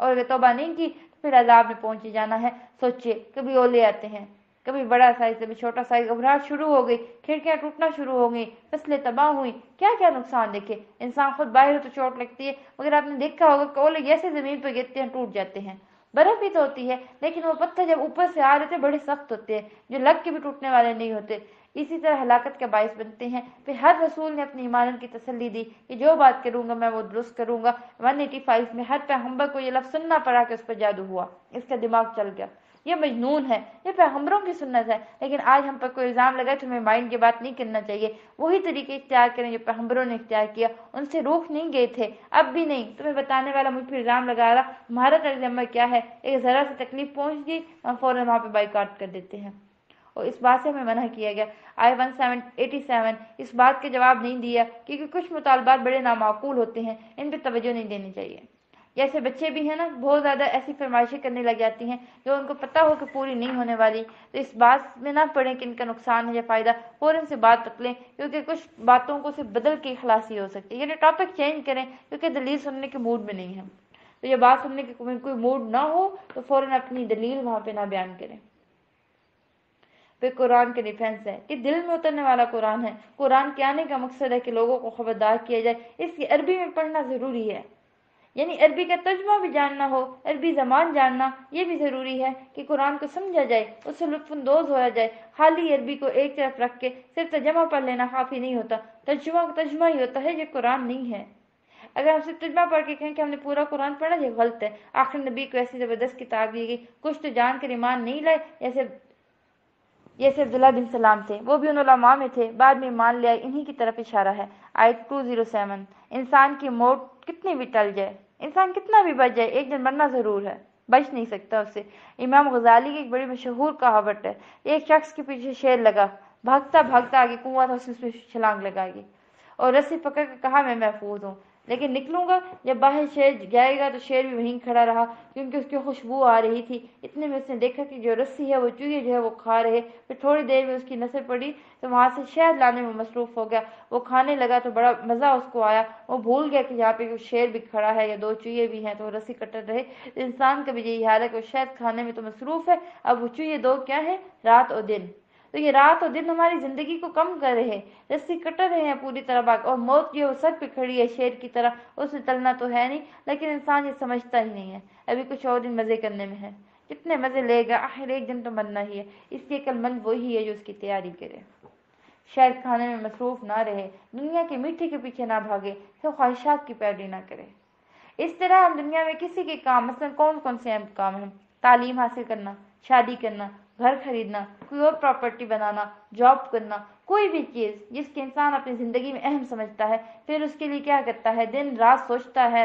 اور اگر توبہ نہیں کی تو پھر عذاب میں پہنچے جانا ہے۔ سوچئے کبھی اولے آتے ہیں، کبھی بڑا سائز کبھی چھوٹا سائز، گھبراہٹ شروع ہو گئی، کھڑکیاں ٹوٹنا شروع ہو گئی، فصلیں تباہ ہوئی، کیا کیا نقصان دیکھے۔ انسان خود باہر ہو تو چوٹ لگتی ہے، مگر آپ نے دیکھا ہوگا کہ اولے جیسے زمین پر گرتے ہیں ٹوٹ جاتے ہیں۔ برف بھی تو ہوتی ہے، لیکن وہ پتھر جب اوپر سے آ رہے تھے بڑے سخت ہوتے ہیں، جو لگ کے بھی ٹوٹنے والے نہیں ہوتے، اسی طرح ہلاکت کا باعث بنتے ہیں۔ پھر ہر رسول نے اپنی ایمانت کی تسلی دی کہ جو بات کروں گا میں وہ درست کروں گا۔ 185 میں ہر پیغمبر کو یہ لفظ سننا پڑا کہ اس پر جادو ہوا، اس کا دماغ چل گیا، یہ مجنون ہے، یہ پیغمبروں کی سنت ہے۔ لیکن آج ہم پر کوئی الزام لگائے تو ہمیں مائنڈ کی بات نہیں کرنا چاہیے، وہی طریقے اختیار کریں جو پیغمبروں نے اختیار کیا، ان سے روک نہیں گئے تھے، اب بھی نہیں۔ تمہیں بتانے والا مجھ پر الزام لگا رہا، ہمارا طرز عمل کیا ہے؟ ایک ذرا سی تکلیف پہنچ گئی ہم فوراً وہاں پہ بائیکاٹ کر دیتے ہیں، اور اس بات سے ہمیں منع کیا گیا۔ آئے 187 اس بات کا جواب نہیں دیا کیونکہ کچھ مطالبات بڑے نامعقول ہوتے ہیں، ان پہ توجہ نہیں دینی چاہیے۔ جیسے بچے بھی ہیں نا، بہت زیادہ ایسی فرمائشیں کرنے لگ جاتی ہیں جو ان کو پتہ ہو کہ پوری نہیں ہونے والی، تو اس بات میں نہ پڑیں کہ ان کا نقصان ہے یا فائدہ، فوراً سے بات بدلیں، کیونکہ کچھ باتوں کو صرف بدل کے خلاصی ہو سکتی ہے، یعنی ٹاپک چینج کریں، کیونکہ دلیل سننے کے موڈ میں نہیں ہے۔ تو یہ بات سننے کے کوئی موڈ نہ ہو تو فوراً اپنی دلیل وہاں پہ نہ بیان کریں۔ پھر قرآن کے ڈیفینس ہے کہ دل میں اترنے والا قرآن ہے۔ قرآن کے آنے کا مقصد ہے کہ لوگوں کو خبردار کیا جائے، اس کی عربی میں پڑھنا ضروری ہے، یعنی عربی کا ترجمہ بھی جاننا ہو، عربی زبان جاننا، یہ بھی ضروری ہے کہ قرآن کو سمجھا جائے، اس سے لطف اندوز ہوا جائے۔ خالی عربی کو ایک طرف رکھ کے صرف ترجمہ پڑھ لینا کافی نہیں ہوتا، ترجمہ ہی ہوتا ہے، یہ قرآن نہیں ہے۔ اگر ہم صرف ترجمہ پڑھ کے کہیں کہ ہم نے پورا قرآن پڑھا، یہ غلط ہے۔ آخر نبی کو ایسی زبردست کتاب دی گئی، کچھ تو جان کر ایمان نہیں لائے، جیسے عبداللہ بن سلام تھے، وہ بھی ان علماء میں تھے، بعد میں ایمان لے آئے، انہی کی طرف اشارہ ہے۔ آیت 207 انسان کی موت کتنی بھی ٹل جائے، انسان کتنا بھی بچ جائے، ایک دن مرنا ضرور ہے، بچ نہیں سکتا اس سے۔ امام غزالی کی ایک بڑی مشہور کہاوت ہے، ایک شخص کے پیچھے شیر لگا، بھاگتا بھاگتا آگے کنواں تھا، اس میں چھلانگ لگا گئی اور رسی پکڑ کے کہا میں محفوظ ہوں، لیکن نکلوں گا، جب باہر شیر جائے گا تو شیر بھی وہیں کھڑا رہا کیونکہ اس کی خوشبو آ رہی تھی۔ اتنے میں اس نے دیکھا کہ جو رسی ہے وہ چوہے جو ہے وہ کھا رہے، پھر تھوڑی دیر میں اس کی نظر پڑی تو وہاں سے شہد لانے میں مصروف ہو گیا، وہ کھانے لگا تو بڑا مزہ اس کو آیا، وہ بھول گیا کہ یہاں پہ شیر بھی کھڑا ہے یا دو چوہے بھی ہیں، تو وہ رسی کٹر رہے۔ انسان کا بھی یہی حال ہے کہ وہ شہد کھانے میں تو مصروف ہے، اب وہ چوہے دو کیا ہے، رات اور دن، تو یہ رات اور دن ہماری زندگی کو کم کر رہے ہیں، رسی کٹر رہے ہیں پوری طرح باغ، اور موت جو ہے سر پہ کھڑی ہے شیر کی طرح، اس سے ٹلنا تو ہے نہیں، لیکن انسان یہ سمجھتا ہی نہیں ہے، ابھی کچھ اور دن مزے کرنے میں ہے، کتنے مزے لے گا، آخر ایک دن تو مرنا ہی ہے، اس لیے عقل مند وہی ہے جو اس کی تیاری کرے، شہد کھانے میں مصروف نہ رہے، دنیا کے میٹھے کے پیچھے نہ بھاگے، تو خواہشات کی پیروی نہ کرے۔ اس طرح ہم دنیا میں کسی کے کام، مثلا کون کون سے اہم کام ہیں، تعلیم حاصل کرنا، شادی کرنا، گھر خریدنا، کوئی اور پراپرٹی بنانا، جاب کرنا، کوئی بھی چیز جس کے انسان اپنی زندگی میں اہم سمجھتا ہے، پھر اس کے لیے کیا کرتا ہے، دن رات سوچتا ہے،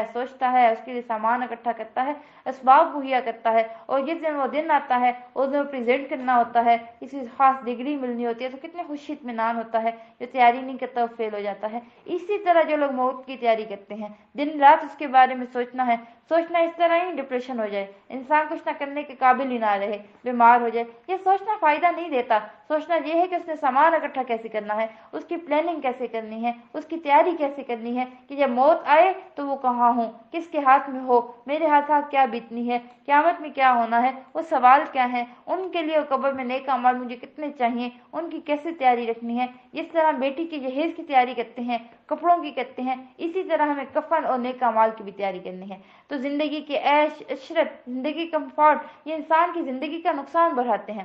اس کے لیے سامان اکٹھا کرتا ہے، اسباب مہیا کرتا ہے، اور جس دن وہ دن آتا ہے اس دن پریزنٹ کرنا ہوتا ہے، کسی خاص ڈگری ملنی ہوتی ہے، تو کتنے خوشی اطمینان ہوتا ہے۔ جو تیاری نہیں کرتا وہ فیل ہو جاتا ہے۔ اسی طرح جو لوگ موت کی تیاری کرتے ہیں، دن رات اس کے بارے میں سوچنا ہے، سوچنا اس طرح ہی ڈپریشن ہو جائے، انسان کچھ نہ کرنے کے قابل ہی نہ رہے، بیمار ہو جائے، یہ سوچنا فائدہ نہیں دیتا۔ سوچنا یہ ہے کہ اس نے سامان اکٹھا کیسے کرنا ہے، اس کی پلاننگ کیسے کرنی ہے، اس کی تیاری کیسے کرنی ہے کہ جب موت آئے تو وہ کہاں ہوں، کس کے ہاتھ میں ہو، میرے ہاتھ کیا بیتنی ہے، قیامت میں کیا ہونا ہے، وہ سوال کیا ہیں، ان کے لیے قبر میں نیک اعمال مجھے کتنے چاہیے، ان کی کیسے تیاری رکھنی ہے۔ جس طرح بیٹی کی جہیز کی تیاری کرتے ہیں، کپڑوں کی کرتے ہیں، اسی طرح ہمیں کفن اور نیک اعمال کی بھی تیاری کرنی ہے۔ تو زندگی کے عیش عشرت، زندگی کمفارٹ، یہ انسان کی زندگی کا نقصان بڑھاتے ہیں۔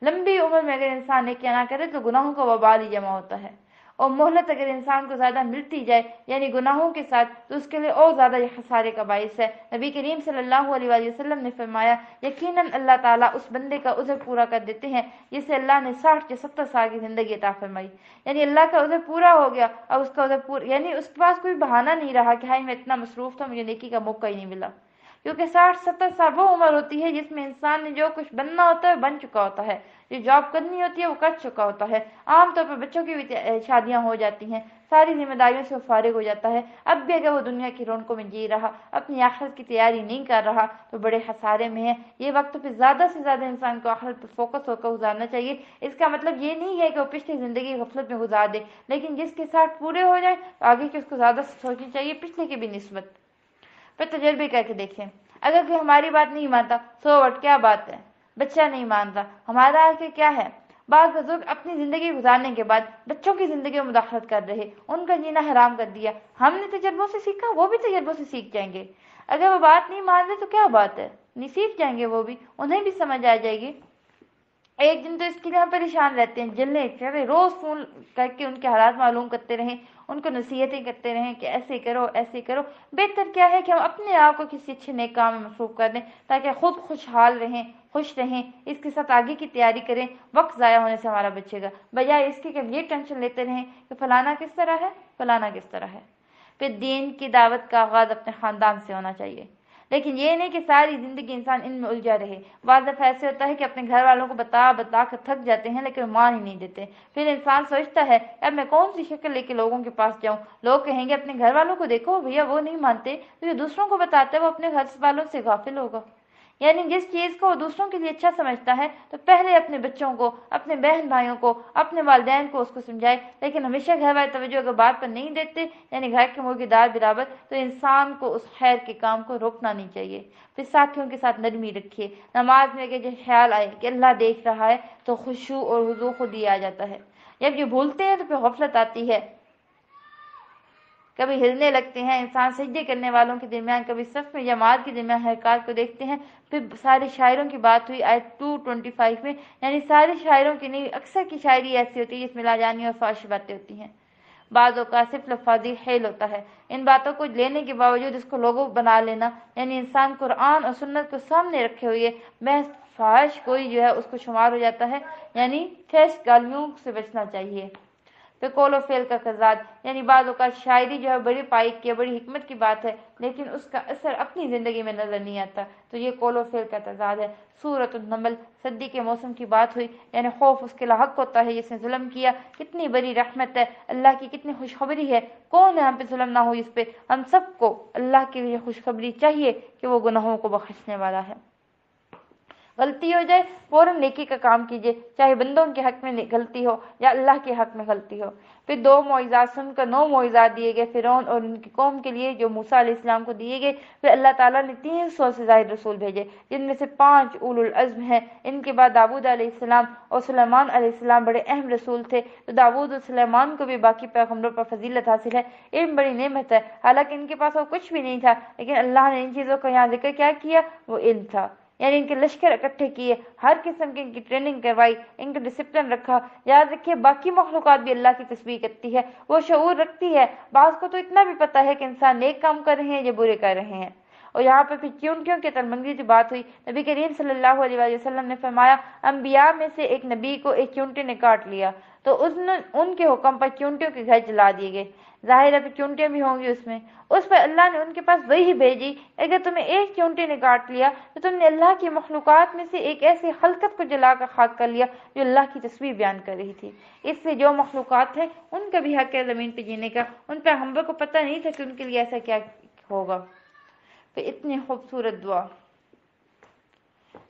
لمبی عمر میں اگر انسان نیکیاں نہ کرے تو گناہوں کا وبال ہی جمع ہوتا ہے، اور مہلت اگر انسان کو زیادہ ملتی جائے یعنی گناہوں کے ساتھ، تو اس کے لیے اور زیادہ یہ خسارے کا باعث ہے۔ نبی کریم صلی اللہ علیہ وآلہ وسلم نے فرمایا، یقیناً اللہ تعالیٰ اس بندے کا عذر پورا کر دیتے ہیں جسے اللہ نے 60 یا 70 سال کی زندگی عطا فرمائی۔ یعنی اللہ کا عذر پورا ہو گیا، اب اس کا عذر پورا، یعنی اس کے پاس کوئی بہانہ نہیں رہا کہ ہائی میں اتنا مصروف تھا، مجھے نیکی کا موقع ہی نہیں ملا۔ کیونکہ 60-70 سال وہ عمر ہوتی ہے جس میں انسان نے جو کچھ بننا ہوتا ہے بن چکا ہوتا ہے، جو جاب کرنی ہوتی ہے وہ کر چکا ہوتا ہے، عام طور پر بچوں کی بھی شادیاں ہو جاتی ہیں، ساری ذمہ داریوں سے وہ فارغ ہو جاتا ہے۔ اب بھی اگر وہ دنیا کی رونقوں میں جی رہا، اپنی آخرت کی تیاری نہیں کر رہا تو بڑے خسارے میں ہے۔ یہ وقت پہ زیادہ سے زیادہ انسان کو آخرت پر فوکس ہو کر گزارنا چاہیے۔ اس کا مطلب یہ نہیں ہے کہ وہ پچھلی زندگی غفلت میں گزار دے، لیکن جس کے ساتھ پورے ہو جائے تو آگے کی اس کو زیادہ سوچنی چاہیے پچھلے کی بھی نسبت۔ پھر تجربے کر کے دیکھیں، اگر کوئی ہماری بات نہیں مانتا، سو وٹ کیا بات ہے، بچہ نہیں مان رہا، ہمارا آگے کیا ہے۔ بعض بزرگ اپنی زندگی گزارنے کے بعد بچوں کی زندگی میں مداخلت کر رہے، ان کا جینا حرام کر دیا۔ ہم نے تجربوں سے سیکھا، وہ بھی تجربوں سے سیکھ جائیں گے۔ اگر وہ بات نہیں مان رہے تو کیا بات ہے، نہیں سیکھ جائیں گے، وہ بھی، انہیں بھی سمجھ آ جائے گی۔ ایک دن تو اس کے لیے ہم پریشان رہتے ہیں، جلنے چڑھے، روز فون کر کے ان کے حالات معلوم کرتے رہیں، ان کو نصیحتیں کرتے رہیں کہ ایسے کرو ایسے کرو۔ بہتر کیا ہے کہ ہم اپنے آپ کو کسی اچھے نیک کام میں مصروف کر دیں تاکہ خود خوشحال رہیں، خوش رہیں، اس کے ساتھ آگے کی تیاری کریں، وقت ضائع ہونے سے ہمارا بچے گا، بجائے اس کے کہ ہم یہ ٹینشن لیتے رہیں کہ فلانا کس طرح ہے، فلانا کس طرح ہے۔ پھر دین کی دعوت کا آغاز اپنے خاندان سے ہونا چاہیے، لیکن یہ نہیں کہ ساری زندگی انسان ان میں الجھا رہے۔ بعض دفعہ ایسے ہوتا ہے کہ اپنے گھر والوں کو بتا بتا کر تھک جاتے ہیں لیکن مان ہی نہیں دیتے۔ پھر انسان سوچتا ہے اب میں کون سی شکل لے کے لوگوں کے پاس جاؤں، لوگ کہیں گے اپنے گھر والوں کو دیکھو بھیا وہ نہیں مانتے، تو یہ دوسروں کو بتاتا ہے وہ اپنے گھر والوں سے غافل ہوگا۔ یعنی جس چیز کو وہ دوسروں کے لیے اچھا سمجھتا ہے تو پہلے اپنے بچوں کو، اپنے بہن بھائیوں کو، اپنے والدین کو اس کو سمجھائے، لیکن ہمیشہ گھر والے توجہ اگر بات پر نہیں دیتے، یعنی گھر کے مرغی دار برابر، تو انسان کو اس خیر کے کام کو روکنا نہیں چاہیے۔ پھر ساتھیوں کے ساتھ نرمی رکھیے، نماز میں اگر جو خیال آئے کہ اللہ دیکھ رہا ہے تو خشوع اور خضوع خود ہی آ جاتا ہے۔ جب یہ بھولتے ہیں تو پھر غفلت آتی ہے، کبھی ہلنے لگتے ہیں، انسان سجدے کرنے والوں کے درمیان، کبھی صف میں جماعت کے درمیان حرکات کو دیکھتے ہیں۔ پھر سارے شاعروں کی بات ہوئی آیت 225 میں، یعنی سارے شاعروں کی نہیں، اکثر کی شاعری ایسی ہوتی ہے جس میں لاجانی اور فحش باتیں ہوتی ہیں۔ بعض اوقات صرف لفاظی حیل ہوتا ہے۔ ان باتوں کو لینے کے باوجود اس کو لوگوں بنا لینا، یعنی انسان قرآن اور سنت کو سامنے رکھے ہوئے محض فحش کوئی جو ہے اس کو شمار ہو جاتا ہے، یعنی ٹھیس گالیوں سے بچنا چاہیے۔ پھر قول و فعل کا تضاد، یعنی بعض اوقات شاعری جو ہے بڑی پائک کی، بڑی حکمت کی بات ہے، لیکن اس کا اثر اپنی زندگی میں نظر نہیں آتا، تو یہ قول و فعل کا تضاد ہے۔ سورۃ النمل، سردی کے موسم کی بات ہوئی، یعنی خوف اس کے لاحق ہوتا ہے جس نے ظلم کیا، کتنی بڑی رحمت ہے اللہ کی، کتنی خوشخبری ہے، کون ہے ہم پہ ظلم نہ ہو اس پہ، ہم سب کو اللہ کی یہ خوشخبری چاہیے کہ وہ گناہوں کو بخشنے والا ہے۔ غلطی ہو جائے فوراً نیکی کا کام کیجیے، چاہے بندوں کے حق میں غلطی ہو یا اللہ کے حق میں غلطی ہو۔ پھر 2 معجزات سن کر 9 معجزات دیے گئے فرعون اور ان کی قوم کے لیے جو موسیٰ علیہ السلام کو دیے گئے۔ پھر اللہ تعالیٰ نے 300 سے زائد رسول بھیجے، جن میں سے 5 اولو العزم ہیں۔ ان کے بعد داؤد علیہ السلام اور سلیمان علیہ السلام بڑے اہم رسول تھے، تو داؤد اور سلیمان کو بھی باقی پیغمبروں پر فضیلت حاصل ہے۔ علم بڑی نعمت ہے، حالانکہ ان کے پاس وہ کچھ بھی نہیں تھا، لیکن اللہ نے ان چیزوں کا یہاں ذکر کیا کیا، وہ علم تھا، یعنی ان کے لشکر اکٹھے کیے، ہر قسم کی ان کی ٹریننگ کروائی، ان کا ڈسپلن رکھا۔ یاد رکھیے باقی مخلوقات بھی اللہ کی تسبیح کرتی ہے، وہ شعور رکھتی ہے، بعض کو تو اتنا بھی پتہ ہے کہ انسان نیک کام کر رہے ہیں یا برے کر رہے ہیں، اور یہاں پہ پھر چونٹیوں کے تلمنگی کی بات ہوئی. نبی کریم صلی اللہ علیہ وسلم نے فرمایا انبیاء میں سے ایک نبی کو ایک چونٹی نے کاٹ لیا تو ان کے حکم پر چونٹیوں کے گھر جلا دیے گئے. ظاہر ہے چونٹیاں بھی ہوں گی اس پر اللہ نے ان کے پاس وہی بھیجی. اگر تمہیں ایک چونٹی نے کاٹ لیا تو تم نے اللہ کی مخلوقات میں سے ایک ایسی خلقت کو جلا کر خاک کر لیا جو اللہ کی تصویر بیان کر رہی تھی. اس سے جو مخلوقات ہیں ان کا بھی حق ہے زمین پہ جینے کا. ان پہ ہم کو پتہ نہیں تھا کہ ان کے لیے ایسا کیا ہوگا. پھر اتنی خوبصورت دعا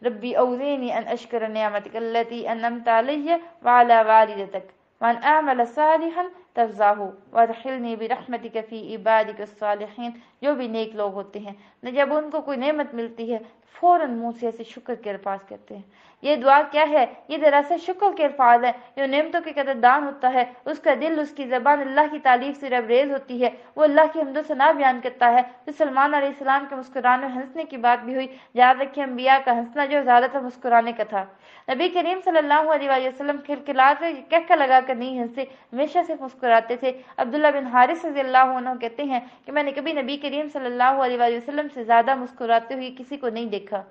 ربی اوزینی ان اشکر نعمتک التی انعمت علی وعلی والدتک وان اعمل صالحا ترضاہ وادخلنی برحمتک فی عبادک الصالحین. جو بھی نیک لوگ ہوتے ہیں جب ان کو کوئی نعمت ملتی ہے فوراً منہ سے ایسے شکر کے الفاظ کرتے ہیں. یہ دعا کیا ہے؟ یہ دراصل شکر کے الفاظ ہیں. جو نعمتوں کے قدردان ہوتا ہے اس کا دل، اس کی زبان اللہ کی تعریف سے لبریز ہوتی ہے. وہ اللہ کی حمد و ثنا بیان کرتا ہے. تو سلمان علیہ السلام کے مسکرانے اور ہنسنے کی بات بھی ہوئی. یاد رکھیں انبیاء کا ہنسنا جو زیادہ تر مسکرانے کا تھا. نبی کریم صلی اللہ علیہ وسلم کھلکھلاتے کہکہ لگا کر نہیں ہنسے، ہمیشہ صرف مسکراتے تھے. عبداللہ بن حارث رضی اللہ عنہ کہتے ہیں کہ میں نے کبھی نبی کریم صلی اللہ علیہ وسلم سے زیادہ مسکراتے ہوئے کسی کو نہیں دیکھا.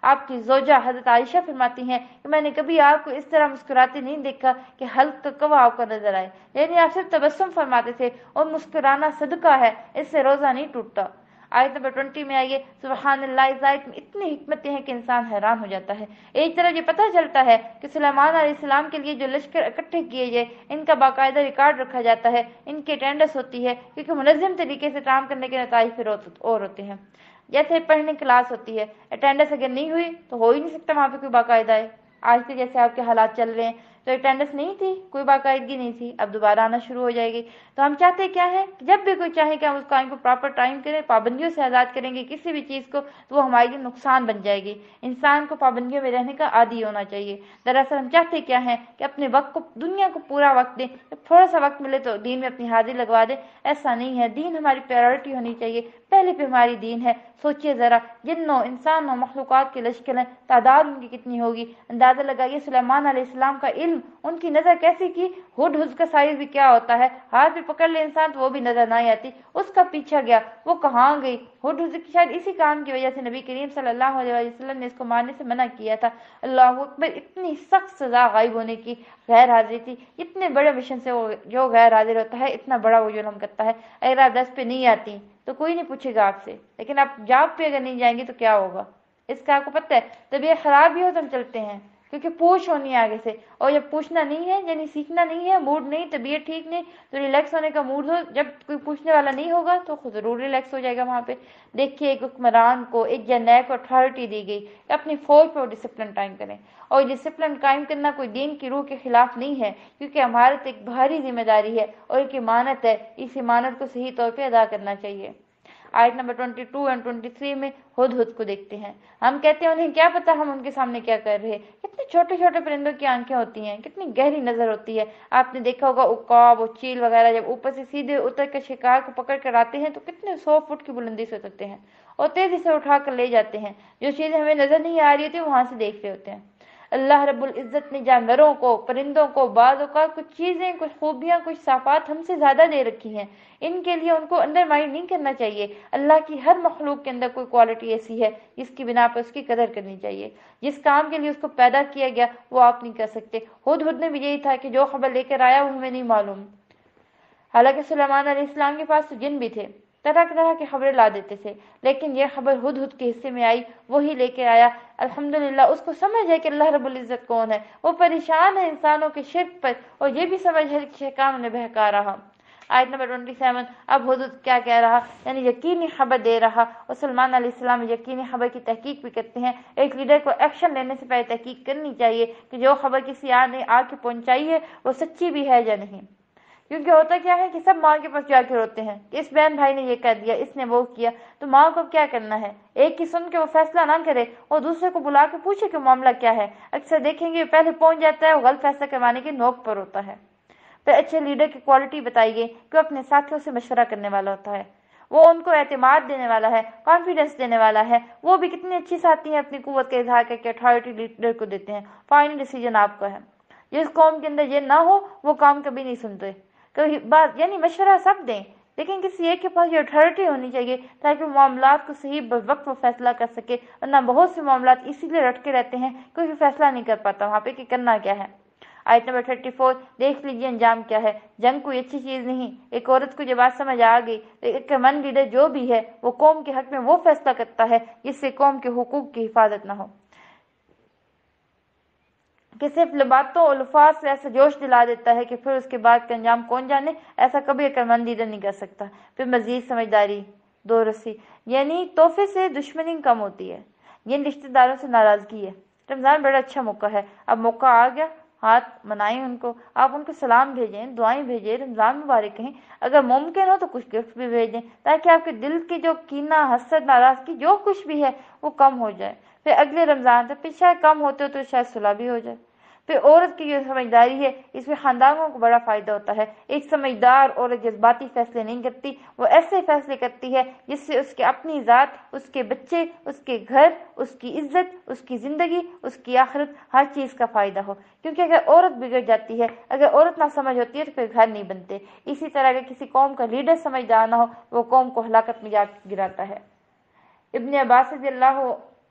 آپ کی زوجہ حضرت عائشہ فرماتی ہیں کہ میں نے کبھی آپ کو اس طرح مسکراتے نہیں دیکھا کہ حلق کا کوا آپ کو نظر آئے. یعنی آپ صرف تبسم فرماتے تھے اور مسکرانا صدقہ ہے، اس سے روزہ نہیں ٹوٹتا. آیت نمبر 20 میں آئیے سبحان اللہ. اس آیت میں اتنی حکمتیں ہیں کہ انسان حیران ہو جاتا ہے. ایک طرف یہ پتہ چلتا ہے کہ سلیمان علیہ السلام کے لیے جو لشکر اکٹھے کیے گئے ان کا باقاعدہ ریکارڈ رکھا جاتا ہے، ان کی اٹینڈنس ہوتی ہے، کیونکہ منظم طریقے سے کام کرنے کے نتائج پھر اور ہوتے ہیں. جیسے پڑھنے کلاس ہوتی ہے، اٹینڈنس اگر نہیں ہوئی تو ہو ہی نہیں سکتا وہاں پہ کوئی باقاعدہ ہے. آج کے جیسے آپ کے حالات چل رہے ہیں تو اٹینڈنس نہیں تھی، کوئی باقاعدگی نہیں تھی، اب دوبارہ آنا شروع ہو جائے گی. تو ہم چاہتے کیا ہے کہ جب بھی کوئی چاہے کہ ہم اس کام کو پراپر ٹائم کریں، پابندیوں سے آزاد کریں گے کسی بھی چیز کو تو وہ ہمارے لیے نقصان بن جائے گی. انسان کو پابندیوں میں رہنے کا عادی ہونا چاہیے. دراصل ہم چاہتے کیا ہیں کہ اپنے وقت کو، دنیا کو پورا وقت دیں، جب تھوڑا سا وقت ملے تو دین میں اپنی حاضری لگوا دیں. ایسا نہیں ہے. دین ہماری پرائیورٹی ہونی چاہیے. پہلے پہ ہماری دین ہے. سوچئے ذرا، جنوں انسانوں مخلوقات کے لشکر ہیں، تعداد ان کی کتنی ہوگی. اندازہ لگائیے سلیمان علیہ السلام کا علم، ان کی نظر کیسی کی. ہڈ کا سائز بھی کیا ہوتا ہے، ہاتھ بھی پکڑ لے انسان تو وہ بھی نظر نہیں آتی. اس کا پیچھا گیا، وہ کہاں گئی. ہڈ کی شاید اسی کام کی وجہ سے نبی کریم صلی اللہ علیہ وسلم نے اس کو مارنے سے منع کیا تھا. اللہ اکبر. اتنی سخت سزا غائب ہونے کی، غیر حاضری تھی. اتنے بڑے مشن سے جو غیر حاضر ہوتا ہے اتنا بڑا وہ جرم کرتا ہے. اگر آپ 10 پہ نہیں آتی تو کوئی نہیں پوچھے گا آپ سے، لیکن آپ جاب پہ اگر نہیں جائیں گے تو کیا ہوگا. اس کا آپ کو پتہ ہے. طبیعت خراب بھی ہو تو ہم چلتے ہیں کیونکہ پوچھ ہونی ہے آگے سے. اور جب پوچھنا نہیں ہے یعنی سیکھنا نہیں ہے، موڈ نہیں، طبیعت ٹھیک نہیں تو ریلیکس ہونے کا موڈ ہو، جب کوئی پوچھنے والا نہیں ہوگا تو خود ضرور ریلیکس ہو جائے گا وہاں پہ. دیکھیے ایک حکمران کو، ایک جرنیل کو اتھارٹی دی گئی کہ اپنی فوج پر ڈسپلن قائم کریں. اور ڈسپلن قائم کرنا کوئی دین کی روح کے خلاف نہیں ہے، کیونکہ امانت ایک بھاری ذمہ داری ہے اور ایک امانت ہے. اس امانت کو صحیح طور پہ ادا کرنا چاہیے. آیت نمبر 22 اور 23 میں ہدہد کو دیکھتے ہیں. ہم کہتے ہیں انہیں کیا پتا ہم ان کے سامنے کیا کر رہے. کتنے چھوٹے چھوٹے پرندوں کی آنکھیں ہوتی ہیں، کتنی گہری نظر ہوتی ہے. آپ نے دیکھا ہوگا عقاب اور چیل وغیرہ جب اوپر سے سیدھے اتر کر شکار کو پکڑ کر آتے ہیں تو کتنے 100 فٹ کی بلندی سے اترتے ہیں اور تیزی سے اٹھا کر لے جاتے ہیں. جو چیزیں ہمیں نظر نہیں آ رہی ہوتی وہاں سے دیکھ رہے ہوتے ہیں. اللہ رب العزت نے جانوروں کو، پرندوں کو، بعض اوقات کچھ چیزیں، کچھ خوبیاں، کچھ صفات ہم سے زیادہ دے رکھی ہیں. ان کے لیے ان کو انڈر مائنڈ نہیں کرنا چاہیے. اللہ کی ہر مخلوق کے اندر کوئی کوالٹی ایسی ہے جس کی بنا پر اس کی قدر کرنی چاہیے. جس کام کے لیے اس کو پیدا کیا گیا وہ آپ نہیں کر سکتے. ہدہد نے بھی یہی تھا کہ جو خبر لے کر آیا وہ ہمیں نہیں معلوم. حالانکہ سلیمان علیہ السلام کے پاس تو جن بھی تھے، طرح طرح کی خبریں لا دیتے تھے، لیکن یہ خبر ہدہد کے حصے میں آئی، وہی لے کے آیا. الحمدللہ اس کو سمجھ ہے کہ اللہ رب العزت کون ہے. وہ پریشان ہے انسانوں کے شرک پر اور یہ بھی سمجھ ہے کہ شیطان انہیں بہکا رہا. آیت نمبر 27. اب ہدہد کیا کہہ رہا، یعنی یقینی خبر دے رہا. اور سلمان علیہ السلام یقینی خبر کی تحقیق بھی کرتے ہیں. ایک لیڈر کو ایکشن لینے سے پہلے تحقیق کرنی چاہیے کہ جو خبر کسی نے آ کے پہنچائی ہے وہ سچی بھی ہے یا نہیں. کیونکہ ہوتا کیا ہے کہ سب ماں کے پاس جا کے روتے ہیں کہ اس بہن بھائی نے یہ کر دیا، اس نے وہ کیا. تو ماں کو کیا کرنا ہے، ایک کی سن کے وہ فیصلہ نہ کرے اور دوسرے کو بلا کے پوچھے کہ معاملہ کیا ہے. اکثر دیکھیں گے پہلے پہنچ جاتا ہے، وہ غلط فیصلہ کروانے کی نوک پر ہوتا ہے. پھر اچھے لیڈر کی کوالٹی بتائی گئی کہ وہ اپنے ساتھیوں سے مشورہ کرنے والا ہوتا ہے. وہ ان کو اعتماد دینے والا ہے، کانفیڈنس دینے والا ہے. وہ بھی کتنے اچھی ساتھی ہیں، اپنی قوت کا اظہار کر کے اتھارٹی لیڈر کو دیتے ہیں. فائنل ڈیسیجن آپ کا ہے. جس قوم کے اندر یہ نہ ہو وہ کام کبھی نہیں سنتے. کبھی بات یعنی مشورہ سب دیں، لیکن کسی ایک کے پاس یہ اتھارٹی ہونی چاہیے تاکہ وہ معاملات کو صحیح بوقت وہ فیصلہ کر سکے، ورنہ بہت سے معاملات اسی لیے رٹکے رہتے ہیں کوئی فیصلہ نہیں کر پاتا وہاں پہ کہ کرنا کیا ہے۔ آیت نمبر 34 دیکھ لیجیے انجام کیا ہے۔ جنگ کوئی اچھی چیز نہیں۔ ایک عورت کو یہ بات سمجھ آ گئی، ایک من لیڈر جو بھی ہے وہ قوم کے حق میں وہ فیصلہ کرتا ہے جس سے قوم کے حقوق کی حفاظت نہ ہو، کہ صرف باتوں اور الفاظ سے ایسا جوش دلا دیتا ہے کہ پھر اس کے بعد کا انجام کون جانے۔ ایسا کبھی عقل مند لیڈر نہیں کر سکتا۔ پھر مزید سمجھداری، دو رسی، یعنی تحفے سے دشمنی کم ہوتی ہے، یعنی رشتہ داروں سے ناراضگی ہے۔ رمضان بڑا اچھا موقع ہے، اب موقع آ گیا، ہاتھ منائیں ان کو، آپ ان کو سلام بھیجیں، دعائیں بھیجیں، رمضان مبارک کہیں، اگر ممکن ہو تو کچھ گفٹ بھی بھیجیں تاکہ آپ کے دل کی جو کینہ، حسد، ناراضگی جو کچھ بھی ہے وہ کم ہو جائے، پھر اگلے رمضان تک پھر شاید کم ہوتے ہو تو شاید صلح بھی ہو جائے۔ پھر عورت کی جو سمجھداری ہے اس میں خاندانوں کو بڑا فائدہ ہوتا ہے۔ ایک سمجھدار عورت جذباتی فیصلے نہیں کرتی، وہ ایسے فیصلے کرتی ہے جس سے اس کے اپنی ذات، اس کے بچے، اس کے گھر، اس کی عزت، اس کی زندگی، اس کی آخرت، ہر چیز کا فائدہ ہو، کیونکہ اگر عورت بگڑ جاتی ہے، اگر عورت نہ سمجھ ہوتی ہے تو پھر گھر نہیں بنتے۔ اسی طرح اگر کسی قوم کا لیڈر سمجھدار نہ ہو وہ قوم کو ہلاکت میں جا گراتا ہے۔ ابن عباس رضی اللہ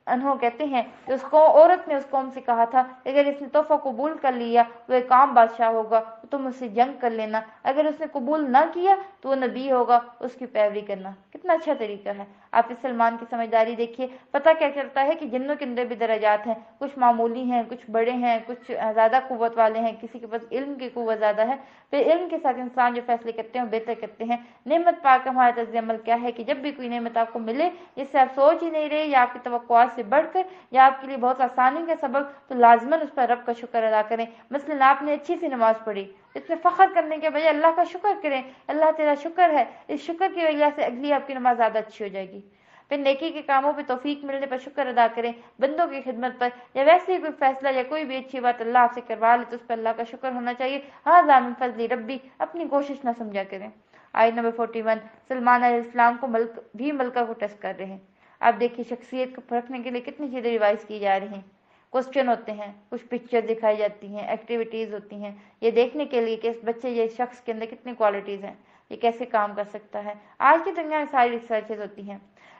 عنہ کہتے ہیں کہ عورت نے اس قوم سے کہا تھا اگر اس نے تحفہ قبول کر لیا وہ ایک عام بادشاہ ہوگا تو تم اس سے جنگ کر لینا، اگر اس نے قبول نہ کیا تو وہ نبی ہوگا، اس کی پیروی کرنا۔ کتنا اچھا طریقہ ہے۔ آپ اس سلمان کی سمجھداری دیکھیے، پتہ کیا چلتا ہے کہ جنوں کے اندر بھی درجات ہیں، کچھ معمولی ہیں، کچھ بڑے ہیں، کچھ زیادہ قوت والے ہیں، کسی کے پاس علم کی قوت زیادہ ہے، پھر علم کے ساتھ انسان جو فیصلے کرتے ہیں وہ بہتر کرتے ہیں۔ نعمت پا کر ہمارا طرز عمل کیا ہے کہ جب بھی کوئی نعمت آپ کو ملے جس سے آپ سوچ ہی نہیں رہے یا آپ کی توقعات سے بڑھ کر یا آپ کے لیے بہت آسانی کا سبب، تو لازماً اس پر رب کا شکر ادا کریں۔ مثلاً آپ نے اچھی سی نماز پڑھی، اس میں فخر کرنے کے بجائے اللہ کا شکر کریں، اللہ تیرا شکر ہے، اس شکر کی وجہ سے اگلی آپ کی نماز زیادہ اچھی ہو جائے گی۔ پھر نیکی کے کاموں پہ توفیق ملنے پر شکر ادا کریں، بندوں کی خدمت پر، یا ویسے ہی کوئی فیصلہ یا کوئی بھی اچھی بات اللہ آپ سے کروا لے تو اس پر اللہ کا شکر ہونا چاہیے۔ ہاذا من فضل ربی، اپنی کوشش نہ سمجھا کریں۔ آیت نمبر 41 سلمان علیہ السلام کو ملکہ کو ٹیسٹ کر رہے ہیں۔ آپ دیکھیے شخصیت کو پرکھنے کے لیے کتنی چیزیں ریوائز کی جا رہی ہیں، کوسچن ہوتے ہیں، کچھ پکچر دکھائی جاتی ہیں، ایکٹیویٹیز ہوتی ہیں، یہ دیکھنے کے لیے کہ اس بچے یہ شخص کے اندر کتنی کوالٹیز ہیں، یہ کیسے کام کر سکتا ہے۔ آج کی دنیا میں ساری ریسرچز ہوتی ہیں،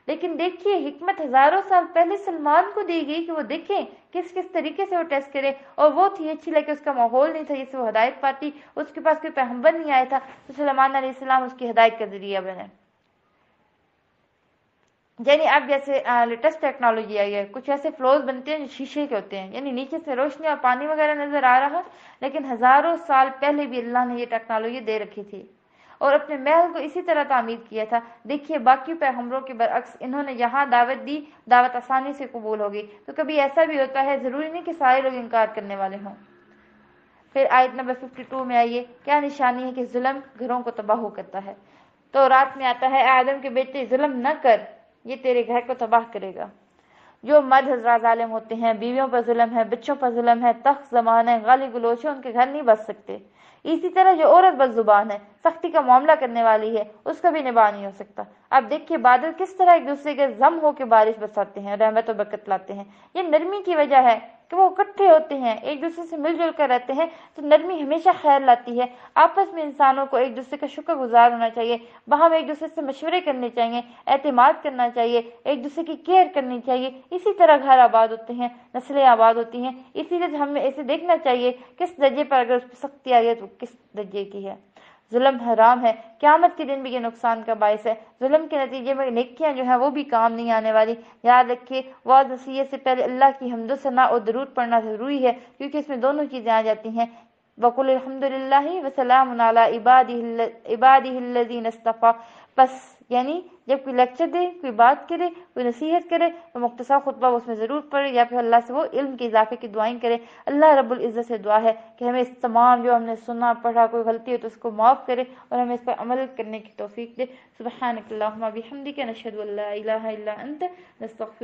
لیکن دیکھیے حکمت ہزاروں سال پہلے سلمان کو دی گئی کہ وہ دیکھیں کس طریقے سے وہ ٹیسٹ کرے، اور وہ تھی اچھی لگے، اس کا ماحول نہیں تھا جس سے وہ ہدایت پاتی، اس کے پاس کوئی پیغمبر نہیں آیا تھا، تو سلمان علیہ السلام اس کی ہدایت کا ذریعہ بنے۔ یعنی اب جیسے لیٹسٹ ٹیکنالوجی آئی ہے، کچھ ایسے فلوز بنتے ہیں جو شیشے کے ہوتے ہیں، یعنی نیچے سے روشنی اور پانی وغیرہ نظر آ رہا، لیکن ہزاروں سال پہلے بھی اللہ نے یہ ٹیکنالوجی دے رکھی تھی اور اپنے محل کو اسی طرح تعمیر کیا تھا۔ دیکھیے باقی پیغمبروں کے برعکس انہوں نے یہاں دعوت دی، دعوت آسانی سے قبول ہوگی، تو کبھی ایسا بھی ہوتا ہے، ضروری نہیں کہ سارے لوگ انکار کرنے والے ہوں۔ پھر آیت نمبر 52 میں آئیے، کیا نشانی ہے کہ ظلم گھروں کو تباہ کرتا ہے۔ تو رات میں آتا ہے، اے آدم کے بیٹے ظلم نہ کر، یہ تیرے گھر کو تباہ کرے گا۔ جو مرد حضرات ظالم ہوتے ہیں، بیویوں پر ظلم ہے، بچوں پر ظلم ہے، تخت زمان ہے، گالی گلوچ ہے، ان کے گھر نہیں بس سکتے۔ اسی طرح جو عورت بد زبان ہے، سختی کا معاملہ کرنے والی ہے، اس کا بھی نباہ نہیں ہو سکتا۔ اب دیکھیے بادل کس طرح ایک دوسرے کے ضم ہو کے بارش برساتے ہیں، رحمت و برکت لاتے ہیں۔ یہ نرمی کی وجہ ہے کہ وہ اکٹھے ہوتے ہیں، ایک دوسرے سے مل جل کر رہتے ہیں، تو نرمی ہمیشہ خیر لاتی ہے۔ آپس میں انسانوں کو ایک دوسرے کا شکر گزار ہونا چاہیے، باہم ایک دوسرے سے مشورے کرنے چاہیے، اعتماد کرنا چاہیے، ایک دوسرے کی کیئر کرنی چاہیے، اسی طرح گھر آباد ہوتے ہیں، نسلیں آباد ہوتی ہیں۔ اسی لیے ہمیں اسے دیکھنا چاہیے کس درجے پر اگر اس پہ سختی آ گئی تو کس درجے کی ہے۔ ظلم حرام ہے، قیامت کے دن بھی یہ نقصان کا باعث ہے، ظلم کے نتیجے میں نیکیاں جو ہیں وہ بھی کام نہیں آنے والی۔ یاد رکھیے وعظ نصیحت سے پہلے اللہ کی حمد و ثنا اور درود پڑھنا ضروری ہے، کیونکہ اس میں دونوں چیزیں آ جاتی ہیں۔ وَقُلِ الْحَمْدُ لِلَّهِ وَسَلَامٌ عَلَىٰ عِبَادِهِ الَّذِينَ اصْطَفَىٰ۔ بس یعنی جب کوئی لیکچر دے، کوئی بات کرے، کوئی نصیحت کرے تو مختصر خطبہ اس میں ضرور پڑھے، یا پھر اللہ سے وہ علم کے اضافے کی دعائیں کرے۔ اللہ رب العزت سے دعا ہے کہ ہمیں اس تمام جو ہم نے سنا پڑھا کوئی غلطی ہو تو اس کو معاف کرے اور ہمیں اس پر عمل کرنے کی توفیق دے۔ سبحانک اللہم و بحمدک، نشہد ان لا الہ الا انت، نستغفرک۔